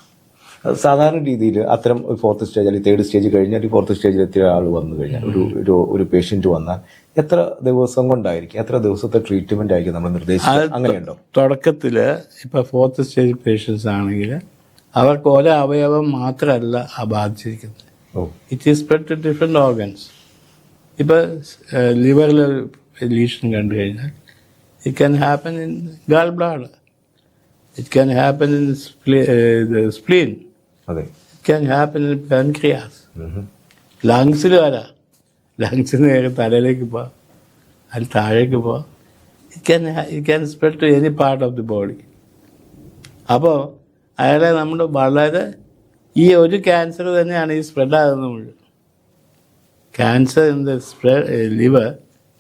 സാധാരണ രീതിയിൽ അത്തരം 4th സ്റ്റേജ് അല്ലെങ്കിൽ 3rd സ്റ്റേജ് കഴിഞ്ഞാൽ 4th സ്റ്റേജിൽ എത്തിയ ആൾ വന്നു കഴിഞ്ഞാൽ ഒരു പേഷ്യന്റ് വന്നാൽ എത്ര ദിവസം കൊണ്ടായിരിക്കും, എത്ര ദിവസത്തെ ട്രീറ്റ്മെന്റ് ആയിരിക്കും നമ്മൾ നിർദ്ദേശിച്ചത്? അങ്ങനെയുണ്ടോ? തുടക്കത്തിൽ ഇപ്പൊ 4th സ്റ്റേജ് പേഷ്യൻസ് ആണെങ്കിൽ അവർക്ക് ഓരോ അവയവം മാത്രമല്ല ബാധിച്ചിരിക്കുന്നത്. It is spread to different organs. ഇപ്പൊ ലിവറിൽ ലീഷൻ കണ്ടു കഴിഞ്ഞാൽ it can happen in gall bladder, it can happen in spleen, it can happen in pancreas. ലങ്സിൽ വരാം, ലങ്സിന് നേരെ തലയിലേക്ക് പോവാം, അതിൽ താഴേക്ക് പോവാം. It can spread to any part of the body. അപ്പോൾ അയാളെ നമ്മൾ വളരെ ഈ ഒരു ക്യാൻസർ തന്നെയാണ് ഈ സ്പ്രെഡ് ആകുന്നത് മുഴുവൻ. ക്യാൻസർ ഇൻ ദ ലിവർ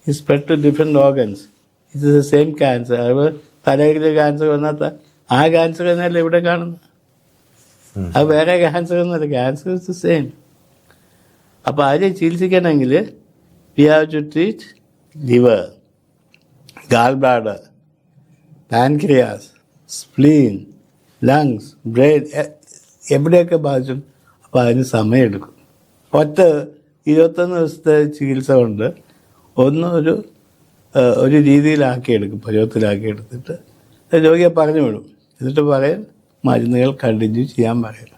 ഈ spread to different organs. It is the same cancer. അത് തലയിൽ ക്യാൻസർ വന്നാൽ ആ ക്യാൻസർ തന്നെയല്ല ഇവിടെ കാണുന്നത്. അത് വേറെ ക്യാൻസർ ഒന്നുമല്ല, ക്യാൻസർ ഇസ് ദ സെയിം. അപ്പോൾ അതിനെ ചികിത്സിക്കണമെങ്കിൽ we have to treat liver, gall bladder, pancreas, spleen, lungs, brain, എവിടെയൊക്കെ ബാധിച്ചു. അപ്പോൾ അതിന് സമയമെടുക്കും. 21 ദിവസത്തെ ചികിത്സ കൊണ്ട് ഒരു രീതിയിലാക്കിയെടുക്കും, പരുവത്തിലാക്കിയെടുത്തിട്ട് രോഗിയെ പറഞ്ഞു വിടും. എന്നിട്ട് പറയും മരുന്നുകൾ കണ്ടിന്യൂ ചെയ്യാൻ പറയും.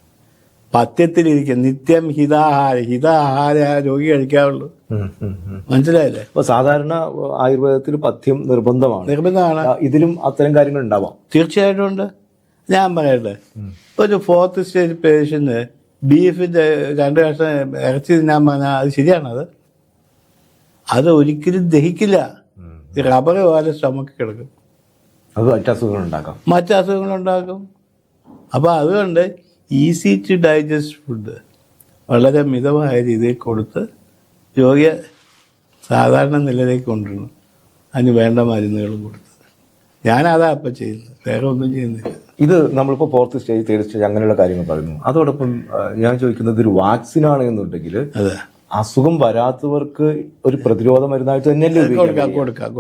പഥ്യത്തിലിരിക്കും, നിത്യം ഹിതാഹാര രോഗി കഴിക്കാവുള്ളൂ. മനസ്സിലായില്ലേ? അപ്പൊ സാധാരണ ആയുർവേദത്തിൽ പഥ്യം നിർബന്ധമാണ്. ഇതിലും അത്തരം കാര്യങ്ങൾ ഉണ്ടാവാം. തീർച്ചയായിട്ടും ഉണ്ട്. ഞാൻ പറയട്ടെ, ഒരു 4th സ്റ്റേജ് പേഷ്യന്റ് ബീഫിന്റെ 2 കഷ്ണം ഇറച്ചി തിന്നാൻ പറഞ്ഞാൽ അത് ശരിയാണത്? അത് ഒരിക്കലും ദഹിക്കില്ല. റബ്ബർ പോലെ സ്റ്റൊമക്ക് കിടക്കും, അത് മറ്റു അസുഖങ്ങൾ ഉണ്ടാക്കാം. മറ്റ് അസുഖങ്ങളുണ്ടാക്കും. അപ്പോൾ അതുകൊണ്ട് ഈസി ടു ഡൈജസ്റ്റ് ഫുഡ് വളരെ മിതമായ രീതിയിൽ കൊടുത്ത് രോഗിയെ സാധാരണ നിലയിലേക്ക് കൊണ്ടുവരണം. അതിന് വേണ്ട മരുന്നുകളും കൊടുത്ത് ഞാനതാ അപ്പം ചെയ്യുന്നത്, വേറെ ഒന്നും ചെയ്യുന്നില്ല. ഇത് നമ്മളിപ്പോൾ 4th സ്റ്റേജ് 3rd സ്റ്റേജ് അങ്ങനെയുള്ള കാര്യങ്ങൾ പറയുന്നു. അതോടൊപ്പം ഞാൻ ചോദിക്കുന്നത്, ഒരു വാക്സിനാണ് എന്നുണ്ടെങ്കിൽ അതെ, അസുഖം വരാത്തവർക്ക് ഒരു പ്രതിരോധ മരുന്നായിട്ട് തന്നെയല്ലേ കൊടുക്കാം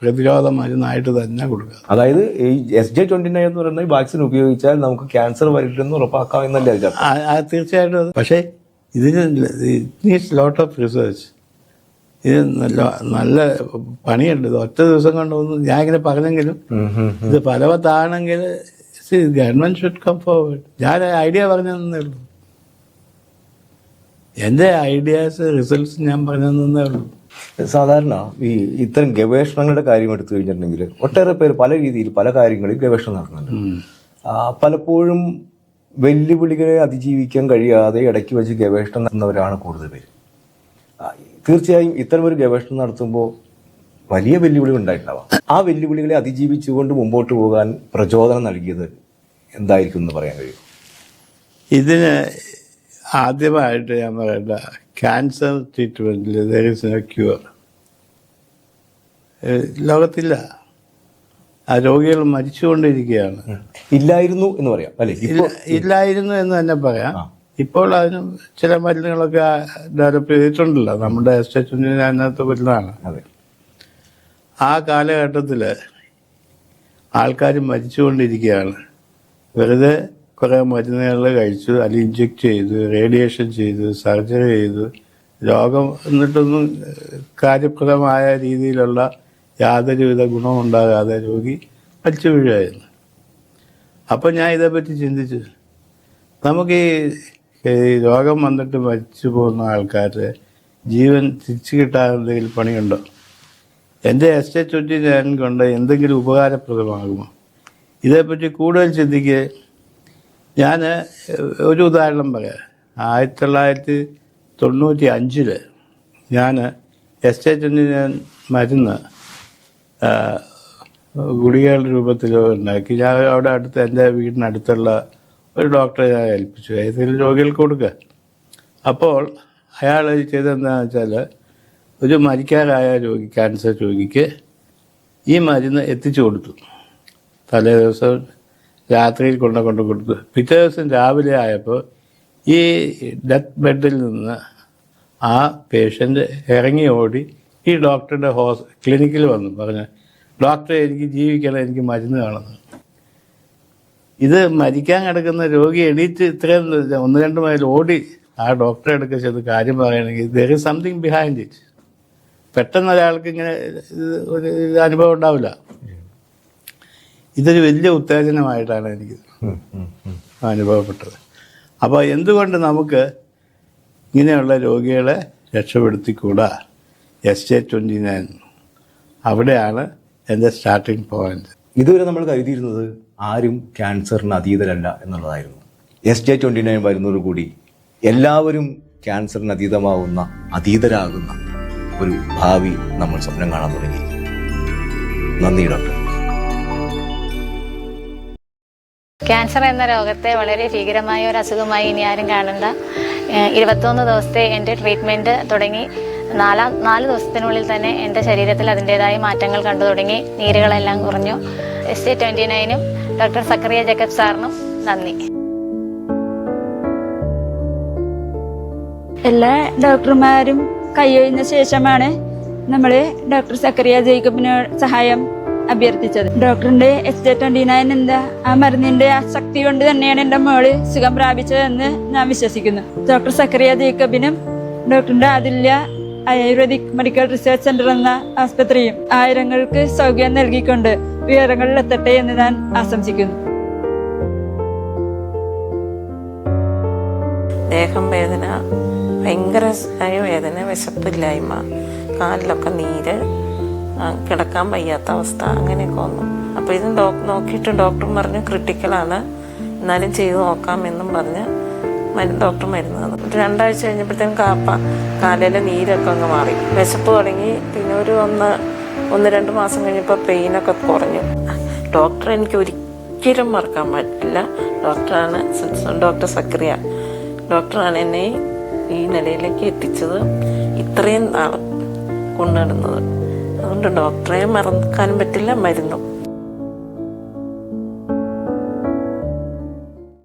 പ്രതിരോധ മരുന്നായിട്ട് തന്നെ കൊടുക്കുക. അതായത് ഈ SJ-29 എന്ന് പറയുന്ന ഈ വാക്സിൻ ഉപയോഗിച്ചാൽ നമുക്ക് ക്യാൻസർ വരില്ലെന്ന് ഉറപ്പാക്കാം എന്നല്ലേ അതിനർത്ഥം? തീർച്ചയായിട്ടും അത്. പക്ഷേ ഇതിന് നീഡ്സ് ലോട്ട് ഓഫ് റിസർച്ച്. ഇത് നല്ല പണിയുണ്ട്. ഇത് ഒറ്റ ദിവസം കൊണ്ടൊന്നും ഞാൻ ഇങ്ങനെ പറഞ്ഞെങ്കിലും ഇത് ഫലവത്താണെങ്കിൽ ഗവൺമെന്റ് ഷുഡ് കം ഫോർവേഡ്. ഞാൻ ഐഡിയ പറഞ്ഞു തന്നേ ഉള്ളൂ, എൻ്റെ ഐഡിയാസ് റിസൾട്ട്സ് ഞാൻ പറഞ്ഞു തന്നേ ഉള്ളൂ. സാധാരണ ഈ ഇത്തരം ഗവേഷണങ്ങളുടെ കാര്യം എടുത്തു കഴിഞ്ഞിട്ടുണ്ടെങ്കിൽ ഒട്ടേറെ പേര് പല രീതിയിൽ പല കാര്യങ്ങളിൽ ഗവേഷണം നടത്തുന്നുണ്ട്. പലപ്പോഴും വെല്ലുവിളികളെ അതിജീവിക്കാൻ കഴിയാതെ ഇടയ്ക്ക് വെച്ച് ഗവേഷണം നടത്തുന്നവരാണ് കൂടുതൽ പേര്. തീർച്ചയായും ഇത്തരമൊരു ഗവേഷണം നടത്തുമ്പോൾ വലിയ വെല്ലുവിളികൾ ഉണ്ടായിട്ടുണ്ടാവാം. ആ വെല്ലുവിളികളെ അതിജീവിച്ചുകൊണ്ട് മുമ്പോട്ട് പോകാൻ പ്രചോദനം നൽകിയത് എന്തായിരിക്കും എന്ന് പറയാൻ കഴിയും? ഇതിന് ആദ്യമായിട്ട് ഞാൻ പറയണ്ട, ക്യാൻസർ ട്രീറ്റ്മെൻറ്റിൽ ദർ ഈസ് നോ ക്യൂർ. ലോകത്തില്ല. ആ രോഗികൾ മരിച്ചുകൊണ്ടിരിക്കുകയാണ്. ഇല്ലായിരുന്നു എന്ന് പറയാം അല്ലേ? ഇല്ലായിരുന്നു എന്ന് തന്നെ പറയാം. ഇപ്പോൾ അതിന് ചില മരുന്നുകളൊക്കെ ഡെവലപ്പ് ചെയ്തിട്ടുണ്ടല്ലോ. നമ്മുടെ SJ-29 അതിനകത്ത് വരുന്നതാണ്. ആ കാലഘട്ടത്തിൽ ആൾക്കാർ മരിച്ചുകൊണ്ടിരിക്കുകയാണ്. വെറുതെ കുറേ മരുന്നുകൾ കഴിച്ചു, അല്ലെങ്കിൽ ഇഞ്ചെക്ട് ചെയ്തു, റേഡിയേഷൻ ചെയ്തു, സർജറി ചെയ്തു, രോഗം എന്നിട്ടൊന്നും കാര്യപ്രദമായ രീതിയിലുള്ള യാതൊരുവിധ ഗുണമുണ്ടാകാതെ രോഗി മരിച്ചു വീഴുമായിരുന്നു. അപ്പോൾ ഞാൻ ഇതേപ്പറ്റി ചിന്തിച്ചു, നമുക്ക് ഈ രോഗം വന്നിട്ട് മരിച്ചു പോകുന്ന ആൾക്കാരുടെ ജീവൻ തിരിച്ചു കിട്ടാൻ എന്തെങ്കിലും പണിയുണ്ടോ? എൻ്റെ SJ-29 കൊണ്ട് എന്തെങ്കിലും ഉപകാരപ്രദമാകുമോ? ഇതേപ്പറ്റി കൂടുതൽ ചിന്തിക്കുക. ഞാൻ ഒരു ഉദാഹരണം പറയാം. 1995 ഞാൻ SJ-29 മരുന്ന് ഗുളികകളുടെ രൂപത്തിൽ ഉണ്ടാക്കി. ഞാൻ അവിടെ അടുത്ത് എൻ്റെ വീടിനടുത്തുള്ള ഒരു ഡോക്ടറെ ഞാൻ ഏൽപ്പിച്ചു, ഏതെങ്കിലും രോഗികൾക്ക് കൊടുക്കുക. അപ്പോൾ അയാൾ ചെയ്തെന്താണെന്ന് വെച്ചാൽ, ഒരു മരിക്കാറായ രോഗി, ക്യാൻസർ രോഗിക്ക് ഈ മരുന്ന് എത്തിച്ചു കൊടുത്തു. തലേ ദിവസം രാത്രിയിൽ കൊണ്ട് കൊടുത്തു. പിറ്റേ ദിവസം രാവിലെ ആയപ്പോൾ ഈ ഡെത്ത് ബെഡിൽ നിന്ന് ആ പേഷ്യൻ്റ് ഇറങ്ങി ഓടി ഈ ഡോക്ടറുടെ ക്ലിനിക്കിൽ വന്നു പറഞ്ഞു, ഡോക്ടറെ എനിക്ക് ജീവിക്കണം, എനിക്ക് മരുന്ന് കാണുന്നു. ഇത് മരിക്കാൻ കിടക്കുന്ന രോഗി എണീറ്റ് ഇത്രയും 1-2 മൈൽ ഓടി ആ ഡോക്ടറെ അടുക്ക ചെന്ന് കാര്യം പറയുകയാണെങ്കിൽ there is something behind it. പെട്ടെന്ന് ഒരാൾക്ക് ഇങ്ങനെ ഒരു അനുഭവം ഉണ്ടാവില്ല. ഇതൊരു വലിയ ഉത്തേജനമായിട്ടാണ് എനിക്ക് അനുഭവപ്പെട്ടത്. അപ്പോൾ എന്തുകൊണ്ട് നമുക്ക് ഇങ്ങനെയുള്ള രോഗികളെ രക്ഷപ്പെടുത്തിക്കൂടാ? SJ-29 അവിടെയാണ് എൻ്റെ സ്റ്റാർട്ടിങ് പോയിന്റ്. ഇതുവരെ നമ്മൾ കരുതിയിരുന്നത് ആരും ക്യാൻസറിന് അതീതരല്ല എന്നുള്ളതായിരുന്നു. SJ-29 വരുന്നതോടുകൂടി എല്ലാവരും ക്യാൻസറിന് അതീതമാവുന്ന, അതീതരാകുന്ന ഒരു ഭാവി നമ്മൾ സ്വപ്നം കാണാൻ തുടങ്ങി. നന്ദി ഡോക്ടർ. ക്യാൻസർ എന്ന രോഗത്തെ വളരെ ഭീകരമായ ഒരു അസുഖമായി ഇനി ആരും കാണണ്ട. 21 ദിവസത്തെ എൻ്റെ ട്രീറ്റ്മെൻറ്റ് തുടങ്ങി. 4 ദിവസത്തിനുള്ളിൽ തന്നെ എൻ്റെ ശരീരത്തിൽ അതിൻ്റേതായ മാറ്റങ്ങൾ കണ്ടു തുടങ്ങി. നീരുകളെല്ലാം കുറഞ്ഞു. SJ-29 ഡോക്ടർ സക്കറിയ ജേക്കബ് സാറിനും നന്ദി. എല്ലാ ഡോക്ടർമാരും കൈയൊഴിഞ്ഞ ശേഷമാണ് നമ്മൾ ഡോക്ടർ സക്കറിയ ജേക്കബിനോട് സഹായം അഭ്യർത്ഥിച്ചത്. ഡോക്ടറിന്റെ SJ-29 എന്താ ആ മരുന്നിന്റെ ആ ശക്തി കൊണ്ട് തന്നെയാണ് എൻ്റെ മോള് സുഖം പ്രാപിച്ചതെന്ന് ഞാൻ വിശ്വസിക്കുന്നു. ഡോക്ടർ സക്കറിയ ജേക്കബിനും ഡോക്ടറിന്റെ അതുല്യ ആയുർവേദിക് മെഡിക്കൽ റിസർച്ച് സെന്റർ എന്ന ആസ്പത്രിയും ആയിരങ്ങൾക്ക് സൗകര്യം നൽകിക്കൊണ്ട് ഉയരങ്ങളിലെത്തട്ടെ എന്ന് ഞാൻ ആശംസിക്കുന്നു. ദേഹം വേദന, ഭയങ്കരമായ വേദന, വിശപ്പില്ലായ്മ, കാലിലൊക്കെ നീര്, കിടക്കാൻ വയ്യാത്ത അവസ്ഥ, അങ്ങനെയൊക്കെ വന്നു. അപ്പോൾ ഇത് നോക്കിയിട്ട് ഡോക്ടർ പറഞ്ഞു ക്രിട്ടിക്കലാണ്, എന്നാലും ചെയ്ത് നോക്കാമെന്നും പറഞ്ഞ് ഡോക്ടർ മരുന്ന് തന്നു. 2 ആഴ്ച കഴിഞ്ഞപ്പോഴത്തേക്കും കാലിലെ നീരൊക്കെ അങ്ങ് മാറി, വിശപ്പ് തുടങ്ങി. പിന്നെ ഒരു 1-2 മാസം കഴിഞ്ഞപ്പോൾ പെയിനൊക്കെ കുറഞ്ഞു. ഡോക്ടറെ എനിക്ക് ഒരിക്കലും മറക്കാൻ പറ്റില്ല. ഡോക്ടർ സക്കറിയ ഡോക്ടറാണ് എന്നെ ഈ നിലയിലേക്ക് എത്തിച്ചത്, ഇത്രയും നാൾ കൊണ്ടുനടന്നത്. അതുകൊണ്ട് ഡോക്ടറെ മറക്കാനും പറ്റില്ല, മരുന്നും.